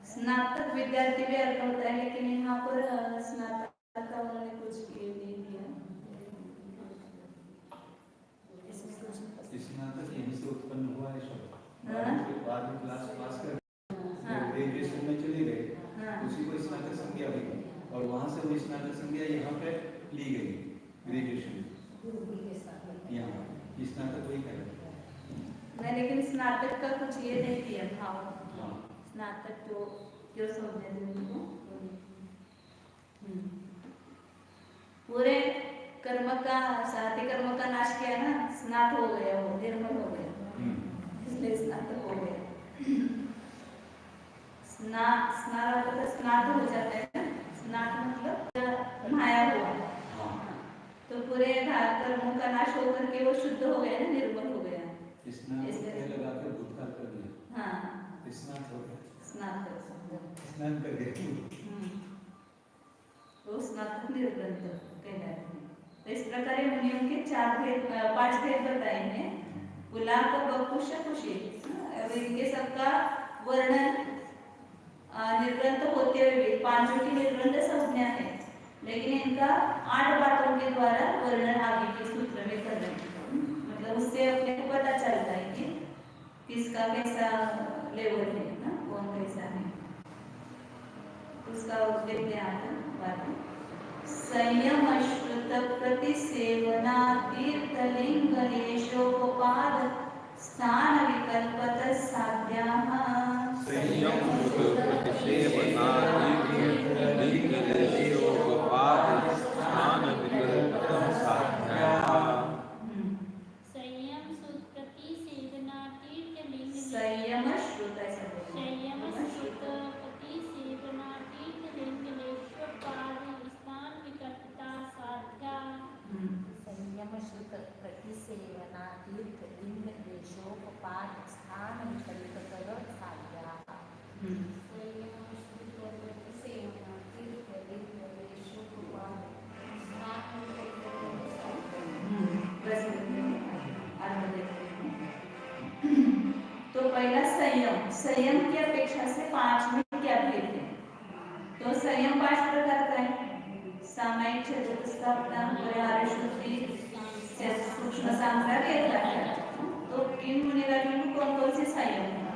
स्नातक विद्यार्थी भी अर्थ होता है, लेकिन यहाँ पर स्नातक का उन्होंने कुछ ये नहीं दिया। स्नातक यहीं से उत्पन्न हुआ है शब्द, बाद में क्लास पास कर ग्रेजुएशन में चले गए, उसी को स्नातक संज्ञा हुई और वहाँ से वो स्नातक संज्ञा यहाँ पे ली गई ग्रेजुएशन, यहाँ स्नातक वही कर नहीं, लेकिन स्नातक का कुछ ये नहीं दिया भाव, स्नातक तो क्यों समझे उनको पूरे कर्म का साथी कर्म का नाश किया ना, स्नात हो गया, वो निर्मल हो गया, इसलिए स्नातक हो गया। स्नात हो जाता है ना, स्नात मतलब नहाया हुआ, तो पूरे कर्मों का नाश होकर के वो शुद्ध हो गया ना, निर्मल हो गया, इसलिए लगाकर भूतकाल कर दिया। हाँ स्नात हो गया, स्नान कर गए, तो स्नातक निर्ग्रंथ कहलाते हैं। तो इस प्रकार मुनियों के 5 भेद बताए हैं। गुलाब बकुश खुशी, इनके सबका वर्णन निर्ग्रंथ होते हुए भी 5 की निर्ग्रंथ संज्ञा है, लेकिन इनका 8 बातों के द्वारा वर्णन आगे के सूत्र में कर रहे हैं, मतलब उससे अपने को पता चलता है कि किसका कैसा लेवल है ना, कौन कैसा है, उसका देखते हैं बात। संयम श्रुत प्रतिसेवना तीर्थलिंग लेशोपपाद स्थान विकल्पत साध्याः। संयम श्रुत प्रतिसेवना तीर्थलिंग लेशोपपाद स्थान विकल्पत साध्याः। संयम सुत प्रति सेवना तीर्थलिंग संयम श्रुत ऐसा संयम सुत प्रति सेवना तीर्थलिंग लेशोपपाद स्थान विकल्पता साध्या। संयम श्रुत प्रतिसेवना तीर्थलिंग लेशोपपाद स्थान विकल्पतर साध्या। संयम श्रुत संयम 5 प्रकारचा आहे. सामायिक, छेदोपस्थापना, परिहार, शुद्धि, सूक्ष्म सांद्रता, एक लक्षात. तो इन मुनिराजों को कौन कौन से संयम है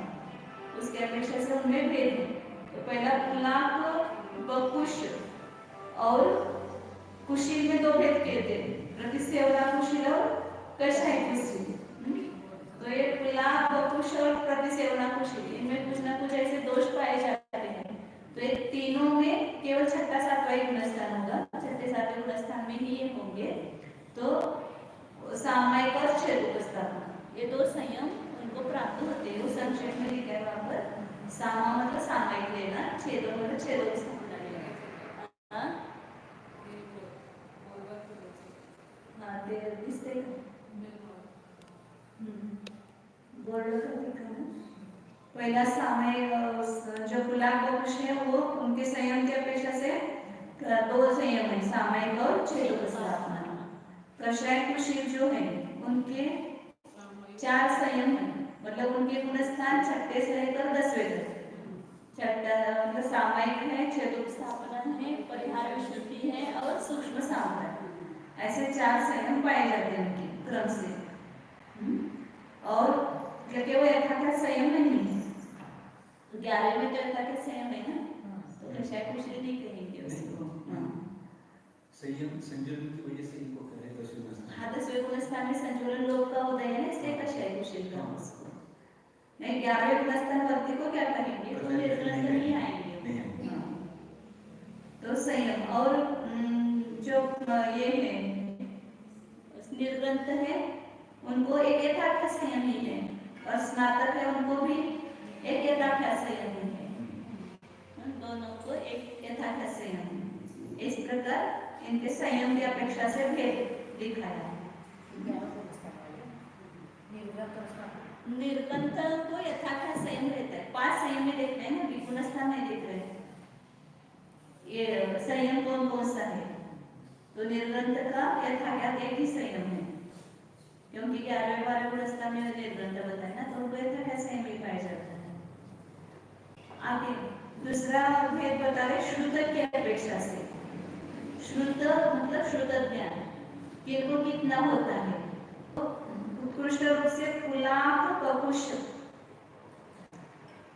उसके अपेक्षा से उनमें भेद है. तो पहला पुलाक, बकुश और कुशील में 2 भेद कहते हैं, प्रतिसेवना कुशील और कषाय कुशील. तो ये पुलाक, बकुश और प्रतिसेवना कुशील, इनमें कुछ ना कुछ ऐसे दोष पाए जाते हैं. तो ये तीनों में केवल 6, 7वां गुणस्थान होगा. 6, 7वें गुणस्थान में ही ये होंगे. तो सामायिक और छेदोपस्थापना, ये 2 संयम उनको प्राप्त होते हैं. वो संक्षेप में लिखा है वहां पर. सामा मतलब सामायिक लेना, छेदो मतलब छेदोपस्थापना लेना. हाँ हाँ, ते दिसते बोर्ड लिखा है. पहला सामायिक जो पुलाक, बकुश है वो उनके संयम की अपेक्षा से 2 संयम है, सामायिक और छेदोपस्थापना. कषाय कुशील जो है उनके 4 संयम है, मतलब उनके गुणस्थान 6 से लेकर 10वें तक. 6 मतलब सामायिक है, छेदोपस्थापना है, परिहार, विशुद्धि है और सूक्ष्म सांद्रता. ऐसे 4 संयम पाए जाते हैं उनके क्रम से. और क्योंकि वो यथार्थ संयम नहीं है, तो 11वें में तो यथार्थ संयम है ना, तो कषाय कुशील नहीं कहेंगे उसको. संयम संयम की वजह से इनको कह रहे हैं 10वें गुणस्थान. हाँ, 10वें गुणस्थान में संचलन लोक का उदय है, इसलिए कषाय कुशील का उसको. नहीं, 11वें गुणस्थान वर्ती को क्या कहेंगे, तो निर्ग्रंथ नहीं आएंगे. तो संयम और जो ये है निर्ग्रंथ है उनको एक यथार्थ संयम ही है, और स्नातक है उनको भी एक यथार्थ संयम ही है. दोनों को एक यथार्थ संयम. इस प्रकार इनके संयम की अपेक्षा से भेद दिखाया है. निर्गंथ को यथार्थ संयम रहता है. 5 संयम में देख रहे हैं ना, गुणस्थान में देख रहे हैं. ये संयम कौन कौन सा है, तो निर्गंथ का यथार्थ एक ही संयम है, क्योंकि 11वें 12वें गुणस्थान में निर्गंथ बताया ना, तो उनको यथार्थ संयम ही पाया जाता है. आगे दूसरा भेद बता रहे श्रुत की अपेक्षा से. श्रुत मतलब श्रुत ज्ञान किनको कितना होता है. उत्कृष्ट रूप से पुलाक, बकुश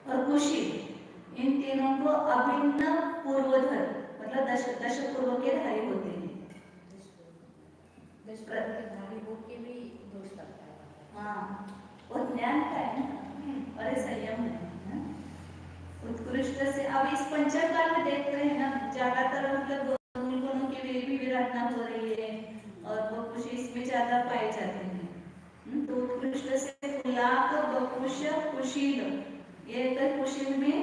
और कुशील, इन तीनों को अभिन्न पूर्वधर मतलब 10 पूर्व के धारी होते हैं. 10 पूर्व के धारी होके भी दोष लगता है. हाँ, वो ज्ञान का है ना, और संयम है. उत्कृष्ट से अब इस पंचकाल में देखते हैं ना, ज्यादातर मतलब गुणों की भी विराधना हो रही है, और वो कुछ इसमें ज्यादा पाए जाते हैं. तो उत्कृष्ट से पुलाक, बकुश, कुशील, ये कुशील में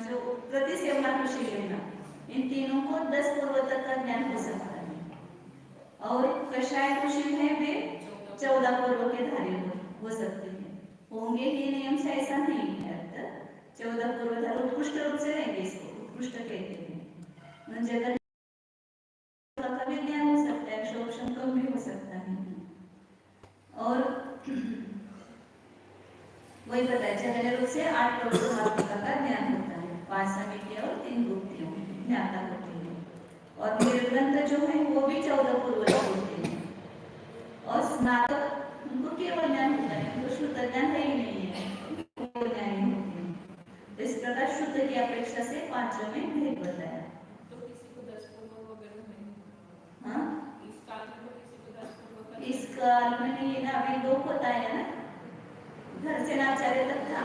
जो प्रतिसेवना कुशील है ना, इन तीनों को 10 पूर्व तक का ज्ञान हो सकता है. और कषाय कुशील है वे 14 पूर्व के धारी हो सकते हैं. होंगे ही नियम से ऐसा नहीं है. 14 पूर्वधार उत्कृष्ट रूप से रहेंगे, इसको उत्कृष्ट कहते हैं. जगह का भी ज्ञान हो सकता है, शोषण कम भी हो सकता है. और वही बताया जगह रूप से 8 प्रवर्तमात्मिका का ज्ञान होता है. 5 समिति और 3 गुप्तियों ज्ञाता होती है. और निर्ग्रंथ जो है वो भी 14 पूर्वज होते हैं. और स्नातक उनको केवल ज्ञान होता है, उनको शुद्ध ज्ञान है ही नहीं है, केवल ज्ञान ही होते हैं. इस प्रकार शुद्ध की अपेक्षा से 5 में भेद बताया. तो किसी को 10 पूर्व वगैरह नहीं. हाँ, इस काल में तो किसी को 10 पूर्व. इस काल में नहीं ना, अभी 2 बताया ना, घर से आचार्य तक था.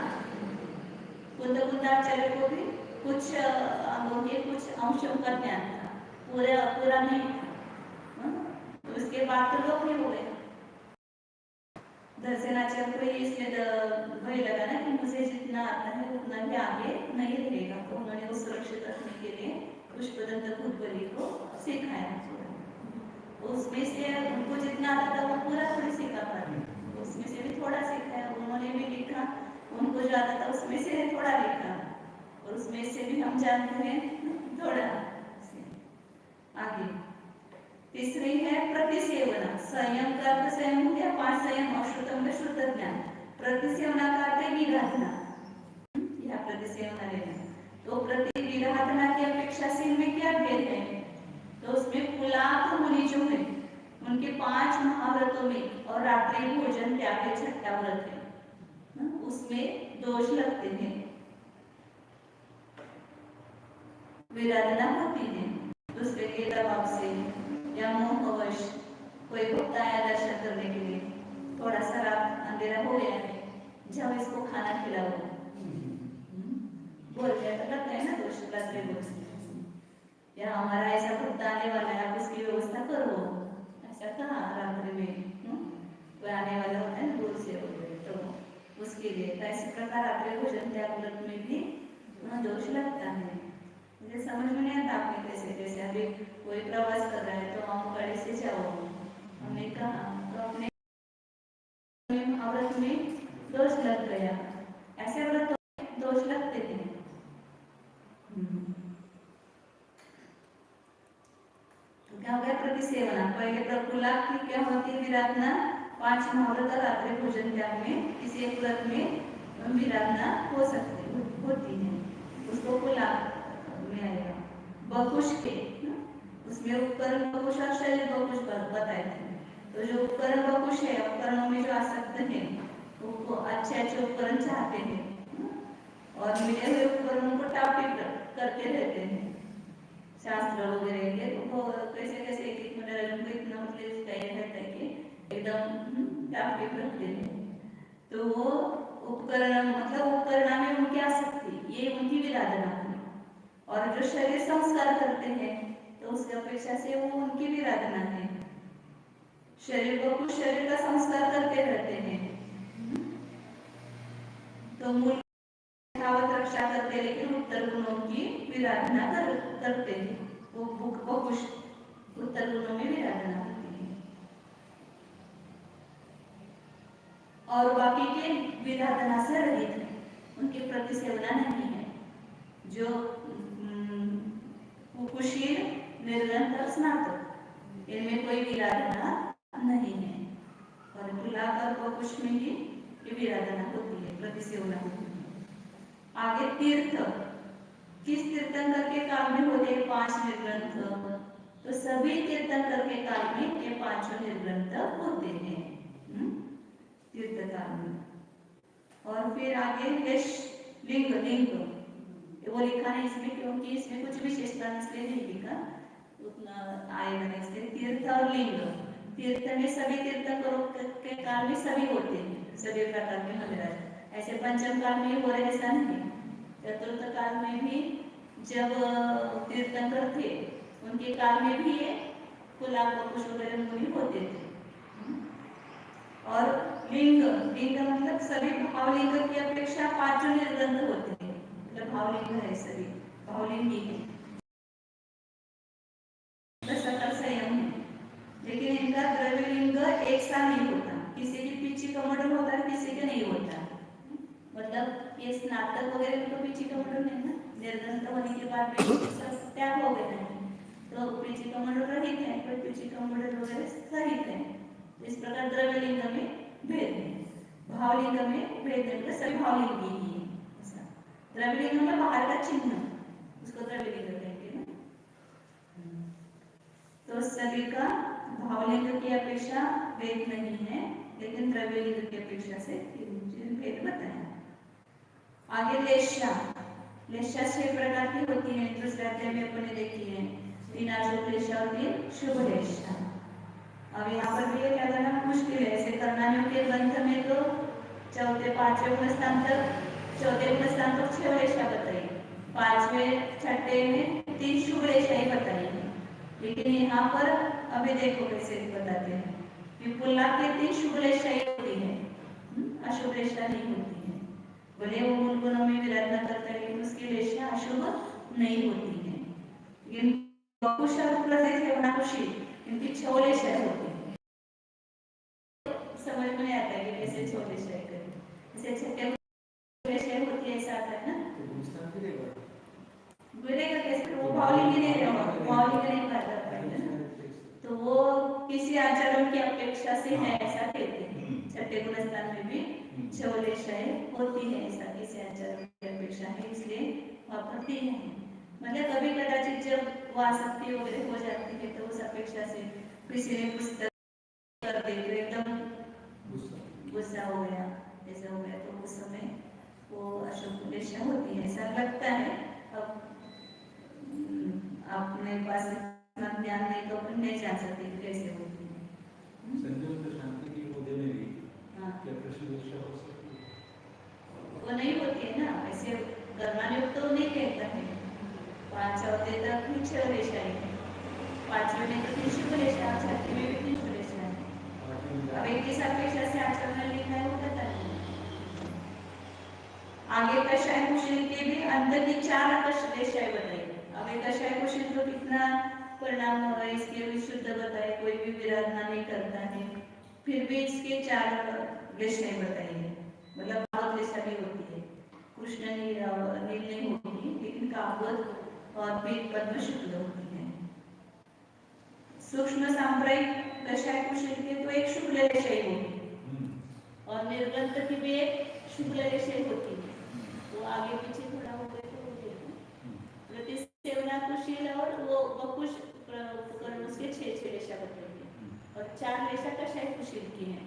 कुंदाचार्य को भी कुछ अंगों के कुछ अंशों का ज्ञान था, पूरा नहीं था. तो उसके बाद तो लोग नहीं हो गए. दर्शनाचार्य को इसमें भय लगा ना कि मुझे जितना आता है उतना भी आगे नहीं रहेगा, तो उन्होंने वो सुरक्षित रखने के लिए पुष्पदंत भूतबली को सिखाया. उसमें से उनको जितना आता था वो पूरा थोड़ी सीखा पाते, उसमें से भी थोड़ा सीखा. उन्होंने भी लिखा, उनको जो आता था उसमें से थोड़ा लिखा, और उसमें से भी हम जानते हैं थोड़ा. आगे तीसरी है प्रतिसेवना. संयम का अर्थ संयम हो गया, 5 संयम, और श्रुतम का शुद्ध ज्ञान. प्रतिसेवना का अर्थ है विराधना, या प्रतिसेवना लेना. तो प्रति विराधना की अपेक्षा से इनमें क्या भेद है? तो उसमें पुलाक मुनि जो है उनके 5 महाव्रतों में और रात्रि भोजन त्याग के 6ठा व्रत है, उसमें दोष लगते हैं। विराधना होती है दूसरे के दबाव से या मोहवश, कोई भक्त आया दर्शन करने के लिए, थोड़ा सा रात अंधेरा हो गया है, जब इसको खाना खिलाओ, बोल दिया तो लगता है ना दोष रात्रि भोजन, या हमारा ऐसा भक्त आने वाला है, आप उसकी व्यवस्था करो, ऐसा कहा रात्रि में कोई आने वाला होता है दूर से तो उसके लिए। तो इसी प्रकार रात्रि भोजन त्याग व्रत में भी दोष लगता है। मुझे समझ में नहीं आता आपने कैसे कैसे, अभी कोई प्रवास कर रहा है तो हम गाड़ी से जाओ, हमने कहा तो अपने व्रत में दोष लग गया, ऐसे व्रत दोष लगते थे। तो क्या हो गया? प्रतिसेवना। पहले प्रकुला की क्या होती है? विराधना 5 महाव्रत रात्रि भोजन त्याग में किसी एक व्रत में विराधना हो सकती होती है, उसको कुला में आएगा। बकुश के उसमें उपकरण बकुश और शरीर बकुश बताए थे। तो जो उपकरण बकुश है, उपकरणों में जो आसक्त है वो अच्छे उपकरण चाहते हैं और मिले हुए उपकरणों को टापी करते रहते हैं, शास्त्र वगैरह के तो कैसे कैसे एक मिनट को इतना मतलब इसका ये रहता है कि एकदम टापी रखते हैं। तो वो उपकरण मतलब उपकरण में उनकी आसक्ति, ये उनकी विराधना है। और जो शरीर संस्कार करते हैं तो उसकी अपेक्षा से वो उनकी विराधना है। शरीर को कुछ शरीर का संस्कार करते रहते हैं तो मूल यथावत रक्षा करते, लेकिन उत्तर गुणों की विराधना करते हैं, वो कुछ उत्तर गुणों में विराधना होती है। और बाकी के विराधना से रहित है, उनके प्रति सेवना नहीं है। जो कुशीर, निर्ग्रंथ और स्नातक, इनमें कोई विराधना नहीं है। और पुलाक और कुश में ही ये विराधना होती है, प्रतिसेवना होती है। आगे तीर्थ, किस तीर्थंकर के काल में होते हैं 5 निर्ग्रंथ? तो सभी तीर्थंकर के काल में ये 5 निर्ग्रंथ होते हैं तीर्थ काल में। और फिर आगे लिंग, लिंग वो लिखा है इसमें क्योंकि इसमें कुछ विशेषता इसलिए नहीं लिखा, उतना आएगा नहीं इसलिए। तीर्थ और लिंग, तीर्थ में सभी तीर्थंकरों के काल में सभी होते हैं, सभी प्रकार के महाराज। ऐसे पंचम काल में हो रहे ऐसा नहीं, चतुर्थ काल में भी जब तीर्थंकर थे उनके काल में भी ये कुलाक कुश वगैरह मुनि होते थे। और लिंग, लिंग मतलब सभी भावलिंग की अपेक्षा 5 निर्ग्रंथ होते हैं, मतलब भावलिंग है, सभी भावलिंग ही है, सकल संयम है। लेकिन इनका द्रव्यलिंग एक सा नहीं होता, किसी की पीछे कमंडल होता है, किसी के नहीं होता। मतलब ये स्नातक वगैरह तो पीछे कमंडल है ना, निर्ग्रंथ होने के बाद सब त्याग हो गए हैं तो पीछे कमंडल रहित है, कोई पीछे कमंडल वगैरह सहित है। इस प्रकार द्रव्यलिंग में भेद है, भावलिंग में भेद है, सभी भावलिंग ही है। ऐसा द्रव्यलिंग में बाहर का चिन्ह, उसको द्रव्यलिंग कहते हैं। तो सभी का भावलिंग की अपेक्षा भेद नहीं है, लेकिन द्रव्यलिंग की अपेक्षा से भेद बताया। आगे लेशा, लेशा 6 प्रकार की होती है, दूसरे अध्याय में अपने देखी है, 3 अशुभ लेशा और 3 शुभ लेशा। अब यहाँ पर भी ये क्या करना मुश्किल है, ऐसे करनानियों के ग्रंथ में तो 4थे 5वें स्थान तक 4थे स्थान तक 6 लेशा बताई, 5वें 6ठे में 3 शुभ लेशा ही बताई है। लेकिन यहाँ पर अभी देखो कैसे बताते हैं कि पुलाक के 3 शुभ लेशा ही होती है, अशुभ लेशा नहीं होती है। भले वो मूल गुणों में विराधना करता है लेकिन उसकी लेशा अशुभ नहीं होती है। लेकिन बकुश और प्रसिद्ध है वनाकुशी, इनकी 6 लेशा होती है। समझ में नहीं आता है कि कैसे 6 लेशा करें, जैसे 6ठे लेशा होती है, ऐसा आता है ना, बोलेगा कैसे? वो भावलिंग नहीं रहेगा, भावलिंग नहीं करता है ना, तो वो किसी आचरण की अपेक्षा से है, ऐसा कहते हैं। 6ठे गुण स्थान में भी 6 लेशाएं होती है, ऐसा किसी आचरण की अपेक्षा है, इसलिए वापरते हैं। मतलब कभी कदाचित जब वासक्ति वगैरह हो जाती है तो उस अपेक्षा से किसी ने पुस्तक कर दे तो एकदम गुस्सा हो गया, ऐसा हो गया, तो उस समय वो अशुभ लेशा होती है, ऐसा लगता है। अब अपने पास इतना ज्ञान नहीं तो अपन नहीं जान सकते कैसे होती है। संजय शांति की गोदे में भी हाँ, क्या प्रश्न लेशा हो सकती है? वो नहीं होती है ना, ऐसे कर्मानुयुक्त तो नहीं कहता है। 5 अवधि तक ही 6 लेशा है, 5वें में तो 3 शुभ लेशा, 6वें में भी 3 शुभ लेशा है। अब एक किस अपेक्षा से आचरण में लिखा है वो पता नहीं। आगे कषाय कुशल के भी अंदर की 4 लेशाएं बताई। अब एक कषाय कुशल तो कितना परिणाम होगा इसके विशुद्ध बताए, कोई भी विराधना नहीं करता है, फिर भी इसके 4 लेशाएं बताई है। मतलब भागवत लेशा भी होती है, कृष्ण नील नहीं होती, लेकिन कावत और पीत पद्म शुक्ल होती है। सूक्ष्म सांप्रायिक कषाय कुशल के तो एक शुक्ल लेशाई होगी और निर्गंत की भी एक शुक्ल लेशाई होती है। वो आगे पीछे थोड़ा हो गए तो वो देखो प्रतिसेवना कुशील और वो बकुश उपकरण उसके 6 लेशा बताएंगे और 4 लेशा कषाय कुशील की है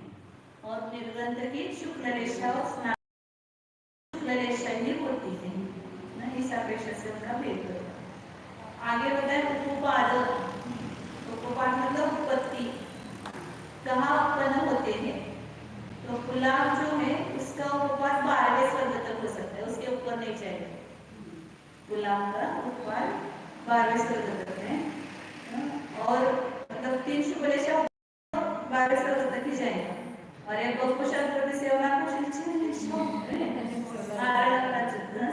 और निर्गंत की शुक्ल लेशा और स्नान शुक्ल लेशा ही होती है ना, इस अपेक्षा से उनका भेद होता है। आगे बताए उपाद, उपाद मतलब उत्पत्ति, कहाँ उत्पन्न होते हैं, तो गुलाब जो है उसका उपपाद 12वें स्वर्ग तक हो सकता है, उसके ऊपर नहीं चाहिए। गुलाब का उपपाद 12वें स्वर्ग तक है और मतलब 3 शुभ लेशा 12वें स्वर्ग तक ही जाएगा और एक बहुकुशल प्रतिसेवना कुशल 6 लेशा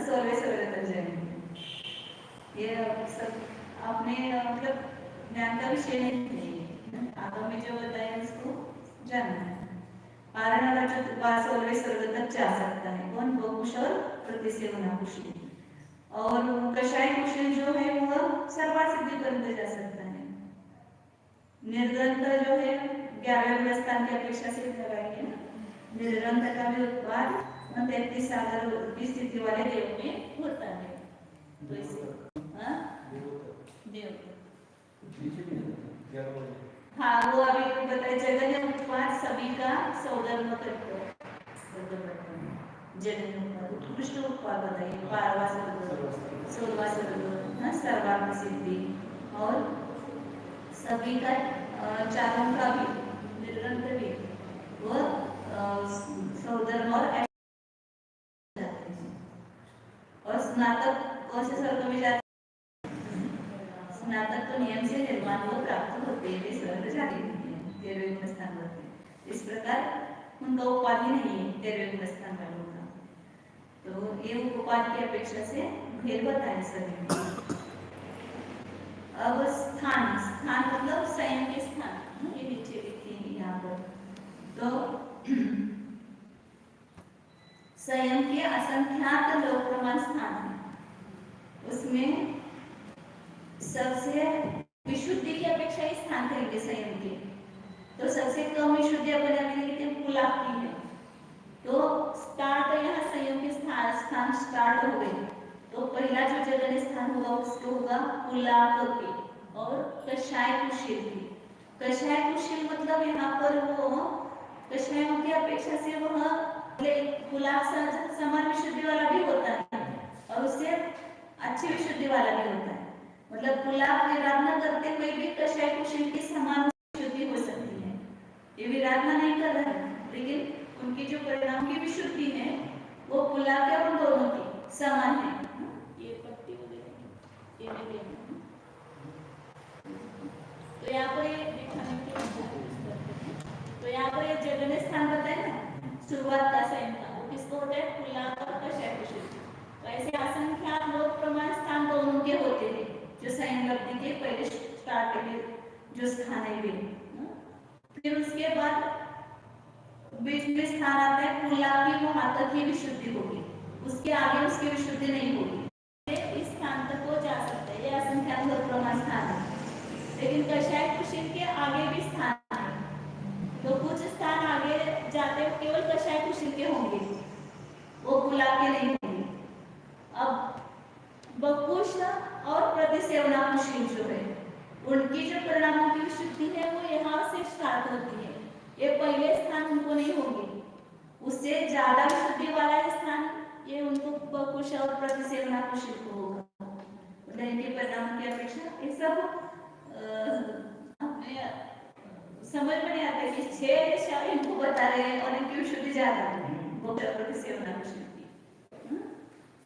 16वें स्वर्ग तक जाएंगे। ये सब अपने मतलब ज्ञान का विषय नहीं है, आगे में जो बताया उसको जानना है। कारण रजत 16वें स्वर्ग तक जा सकता है कौन, बहुकुशल प्रतिसेवना कुशल, और कषाय कुशल जो है वह सर्वार्थ सिद्धि पर्यंत जा सकता है। निर्गंत जो है 11वें स्थान की अपेक्षा से लगाएंगे ना, निर्गंत का भी उत्पाद 33 सागर की स्थिति वाले देव में होता है। तो इसे देव हाँ वो अभी बताया जगन्य उत्पाद सभी का सौधर्म करते जगन्य उत्पाद उत्कृष्ट उत्पाद बताइए 12वां स्वर्ग 16वां स्वर्ग सर्वार्थ सिद्धि और सभी का चारों का भी निर्गंत भी वो सौधर्म और स्नातक कौन से स्वर्ग में जाते, स्नातक तो नियम से निर्माण को प्राप्त होते हैं, स्वर्ग जाते हैं 13वें स्थान पर। इस प्रकार उनका उपाधि नहीं है 13वें स्थान वालों का, तो ये उपाधि की अपेक्षा से भेद बताए सभी। अब स्थान, स्थान मतलब संयम के स्थान, ये नीचे लिखे हैं यहाँ पर। तो संयम के असंख्यात लोक प्रमाण स्थान है, उसमें सबसे विशुद्धि की अपेक्षा ही स्थान करेंगे संयम के, तो सबसे कम विशुद्धि अपन अभी लिखते हैं पुलाव की है, तो स्टार्ट यहाँ संयम के स्थान स्टार्ट हो गए, तो पहला जो जगह स्थान होगा उसको होगा पुलाव के और कषाय कुशील की। कषाय कुशील मतलब यहाँ पर वो कषायों की अपेक्षा से वह पुलाव समान विशुद्धि वाला भी होता है और उससे अच्छी विशुद्धि वाला भी होता है। मतलब पुलाव विराधना करते हुए भी कषाय कुशील की समान विशुद्धि हो सकती है। ये विराधना नहीं कर रहा है लेकिन उनकी जो परिणाम की विशुद्धि है वो पुलाव के उन दोनों की समान है। ये पट्टी वगैरह ये नहीं देना, तो यहाँ पर ये दिखाने की कोशिश करते हैं। तो यहाँ पर ये जगह स्थान बताए ना, शुरुआत का संयम का, वो किसको होता है पुलाव और कषाय कुशील। तो ऐसे असंख्यात लोक प्रमाण स्थान दोनों के होते हैं जो संयम लब्धि के पहले स्टार्ट में जो स्थान है वे। फिर उसके बाद बीच में स्थान आता है पुलाव की, वहां तक ही विशुद्धि होगी, उसके आगे उसकी विशुद्धि नहीं होगी, इस स्थान तक वो जा सकता है। ये असंख्यात लोक प्रमाण स्थान है। लेकिन कषाय कुशील के आगे भी स्थान है, तो कुछ स्थान आगे जाते हुए केवल कषाय कुशील के होंगे, वो पुलाव के नहीं होंगे। अब और प्रतिसेवनाकुशील जो है उनकी जो परिणामों की विशुद्धि है वो यहाँ से स्टार्ट होती है। ये पहले स्थान उनको नहीं होंगे, उससे ज्यादा विशुद्धि वाला स्थान ये उनको कुश और प्रतिसेवनाकुशील को होगा। मतलब इनके परिणामों की अपेक्षा ये सब समझ में नहीं आता कि 6 विषय इनको बता रहे हैं और इनकी विशुद्धि ज्यादा है वो प्रतिसेवनाकुशील की।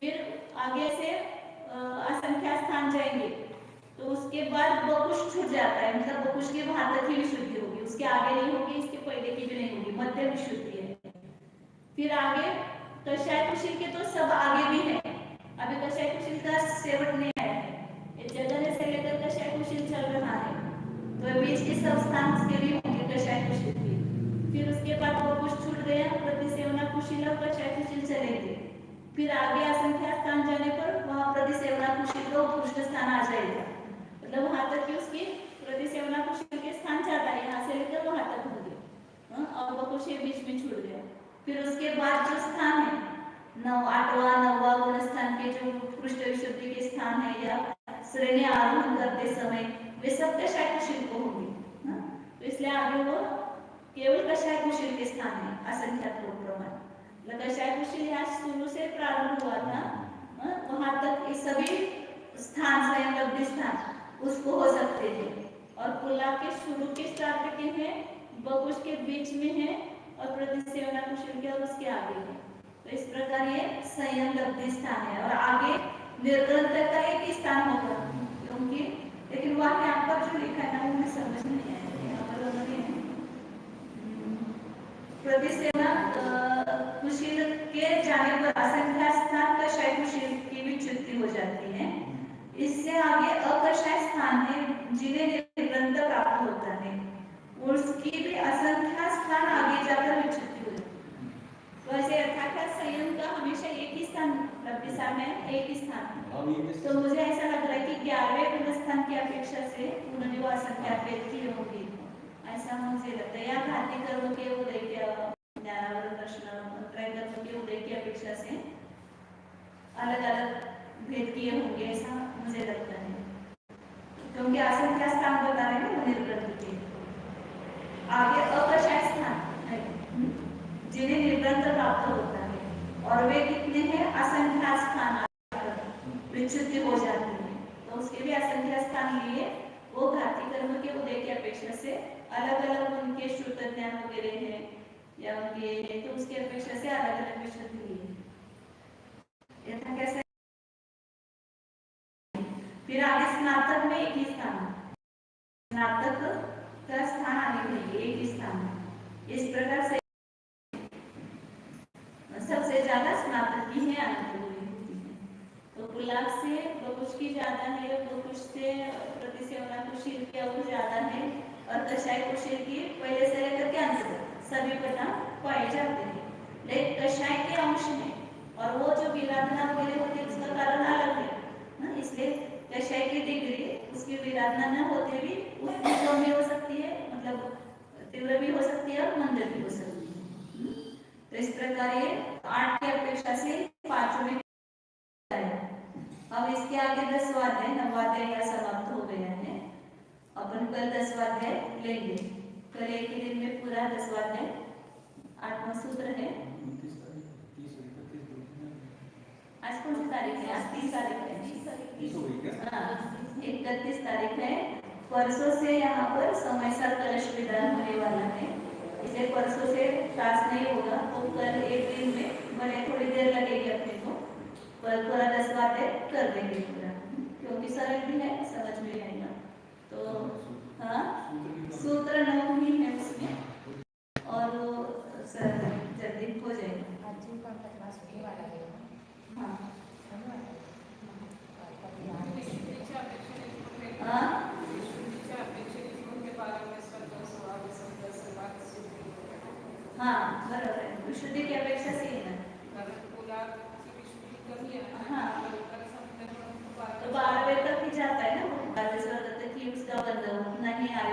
फिर आगे से असंख्या स्थान जाएंगे तो उसके बाद बकुश छूट जाता है, मतलब बकुश के वहां तक ही विशुद्धि होगी, उसके आगे नहीं होगी, इसके पहले की भी नहीं होगी, मध्य विशुद्धि है। फिर आगे कषाय कुशील के तो सब आगे भी है, अभी कषाय कुशील का सेवट नहीं आया है, जगह से लेकर कषाय कुशील चल रहा है, तो बीच के सब स्थान उसके लिए होंगे कषाय कुशील के। फिर उसके बाद बकुश छूट गया, प्रतिसेवनाकुशील और कषाय कुशील चलेंगे। फिर आगे असंख्या स्थान जाने पर वहां प्रतिसेवनाकुशील का उत्कृष्ट स्थान आ जाएगा, मतलब वहां तक कि उसकी प्रतिसेवनाकुशील के स्थान ज्यादा है, यहाँ से लेकर वहां तक होंगे और बकुश बीच में छूट गया। फिर उसके बाद जो स्थान है 8वां 9वां गुण स्थान के जो उत्कृष्ट विशुद्धि के स्थान है या श्रेणी आरोहण करते समय वे सब कषाय कुशील को होंगे। तो इसलिए आगे वो केवल कषाय कुशील के स्थान है असंख्यात प्रमाण। कषाय कुशील यहाँ शुरू से प्रारंभ हुआ था, वहां तक ये सभी स्थान स्वयं लब्धि स्थान उसको हो सकते हैं, और पुलाव के शुरू के स्टार्ट के हैं, बकुश के बीच में है और प्रतिसेवनाकुशील के और उसके आगे है। तो इस प्रकार ये संयम लब्धि स्थान है, और आगे निर्ग्रंथ का एक ही स्थान होगा, क्योंकि लेकिन वहां यहाँ पर जो लिखा है ना वो मुझे समझ नहीं आया। यहाँ पर उन्होंने प्रतिसेवना कुशील के जाने पर असंख्या स्थान कषाय कुशील की विच्युति हो जाती है। इससे आगे अकषाय स्थान है जिन्हें निर्ग्रंथ प्राप्त होता है, उसकी भी असंख्या स्थान आगे जाकर विच्युति हो जाती है। तो ऐसे अर्थात संयम का हमेशा एक ही स्थान लब्धि स्थान है, एक ही स्थान है। तो मुझे ऐसा लग रहा है कि 11वें गुण स्थान की अपेक्षा से उन्होंने वो असंख्या भेद किए होंगे, ऐसा मुझे लगता है। या घाती कर्म के उदय के ज्ञानावरण दर्शनावरण त्रय कर्म के उदय की अपेक्षा से अलग अलग भेद किए होंगे, ऐसा मुझे लगता है, क्योंकि असंख्या स्थान बता रहे हैं निर्ग्रंथ के। आगे अकषाय स्थान है जिन्हें निर्ग्रंथ प्राप्त होता है, और वे कितने हैं? असंख्या स्थान विच्युति हो जाती है, तो उसके भी असंख्या स्थान लिए वो घाती कर्म के उदय की अपेक्षा से अलग अलग उनके श्रुत ज्ञान वगैरह है या उनके, तो उसकी अपेक्षा से अलग अलग विशुद्धि लिए। कैसे? फिर आगे स्नातक में एक ही स्थान, स्नातक का स्थान आने के लिए एक ही स्थान। इस प्रकार से सबसे ज्यादा स्नातक की है अनुकूल होती है, तो पुलाव से बकुश की ज्यादा है, बकुश से प्रतिसेवनाकुशील की और ज्यादा है, और कषाय कुशील की पहले से लेकर के अंत तक सभी परिणाम पाए जाते हैं। लेकिन कषाय के अंश में और वो जो विराधना वगैरह होती है उसका कारण अलग है, इसलिए कषाय की डिग्री उसकी विराधना न होते भी उसमें कम भी हो सकती है, मतलब तीव्र भी हो सकती है और मंद भी हो सकती है। तो इस प्रकार ये 8 की अपेक्षा से 5वें है। अब इसके आगे 10 स्वाध्याय 9वां या समाप्त हो गया है। अपन कल 10 स्वाध्याय लेंगे, कल एक ही दिन में पूरा 10 स्वाध्याय 8वां सूत्र है। आज कौन सी तारीख है? आज 30 तारीख है। 31 तारीख है। परसों से यहाँ पर समयसर कलश विदान होने वाला है, इसलिए परसों से क्लास नहीं होगा, तो कल एक दिन में भले थोड़ी देर लगेगी अपने को, पर पूरा 10 बातें कर देंगे पूरा, क्योंकि सरल भी है, समझ में आएगा। तो हाँ, सूत्र 9 ही है उसमें, और वो जल्दी हो जाएगा। हाँ हाँ बराबर है, विशुद्धि की अपेक्षा से ही ना। हाँ तो 12वें तक ही जाता है ना, 12वें स्वर्ग तक ही उसका बंध नहीं आए,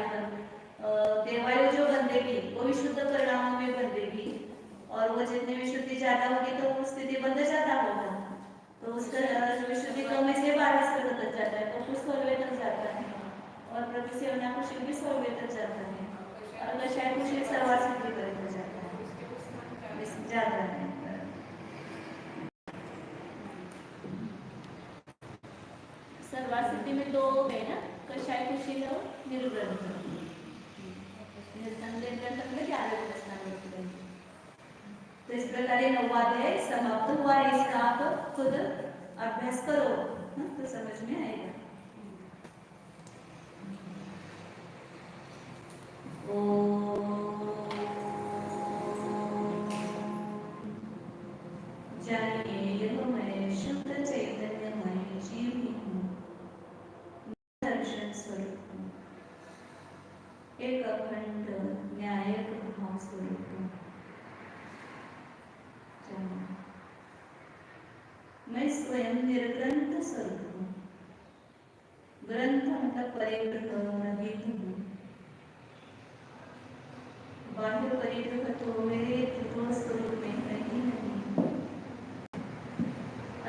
देवायु जो बंधेगी वो विशुद्ध परिणामों में बंधेगी, और वो जितनी विशुद्धि ज्यादा होगी तो वो स्थिति बंध ज्यादा होगा, तो उसका शुद्धिकरण में से 22 तक जाता है, तो कुछ 16वें तक जाता है, और प्रतिसेवना कुशील भी 16वें तक जाता है, और कषाय कुशील सर्वासिद्धि पर्यंत जाता है, इस जाता है। सर्वासिद्धि में 2 है ना, कषाय कुशील और निर्ग्रंथ। निर्ग्रंथ में क्या है? तो इस प्रकार 9वां अध्याय समाप्त हुआ। इसका आप खुद अभ्यास करो, तो समझ में आएगा। जानिए यह मैं शुद्ध चैतन्यमय जीव ही हूँ, दर्शन स्वरूप हूँ, एक अखंड न्यायक भाव स्वरूप हूँ। मैं स्वयं निर्ग्रंथ स्वरूप हूँ। ग्रंथ मतलब परिग्रह रहित हूँ। बाह्य परिग्रह तो मेरे त्रिगुण स्वरूप में नहीं है।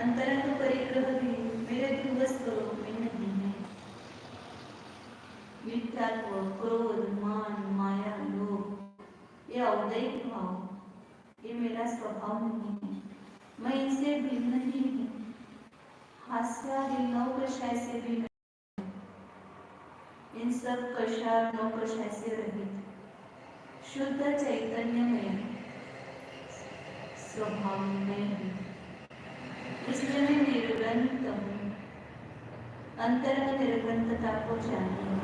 अंतरंग परिग्रह भी मेरे ध्रुव स्वरूप में नहीं है। मिथ्यात्व, क्रोध, मान, माया, लोभ, ये औदैहिक भाव, ये मेरा स्वभाव नहीं है। मैं इनसे भिन्न ही हूँ। हास्यादि 9 कषाय से भी मैं इन सब कषाय 9 कषाय से रहित शुद्ध चैतन्यमय स्वभाव में हूँ। इसलिए मैं निर्ग्रंथ हूँ। अंतरंग निर्ग्रंथता को जानिए।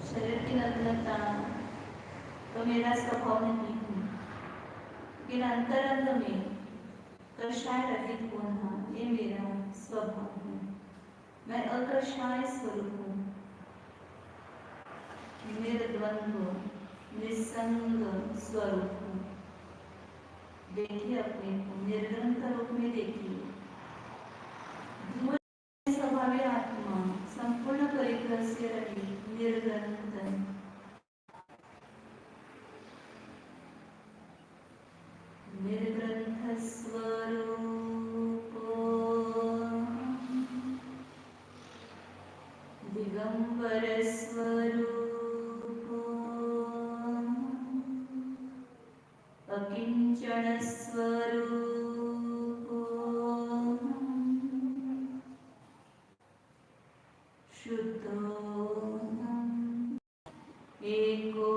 शरीर की नग्नता तो मेरा स्वभाव नहीं है, लेकिन अंतरंग में कषाय रहित होना ये मेरा स्वभाव है। मैं अकषाय स्वरूप हूँ, निर्द्वंद्व निस्संग स्वरूप हूँ। देखिए अपने को निर्ग्रंथ रूप में देखिए। स्वभावी आत्मा संपूर्ण परिग्रह से रहित निर्ग्रंथ निर्ग्रंथ स्वरूप दिगंबर स्वरूप अकिंचन स्वरूप शुद्ध एको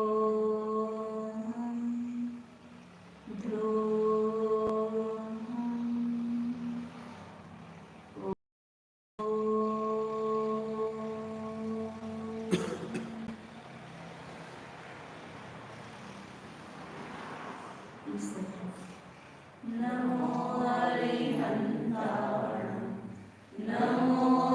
नमो हरिहंताण नमो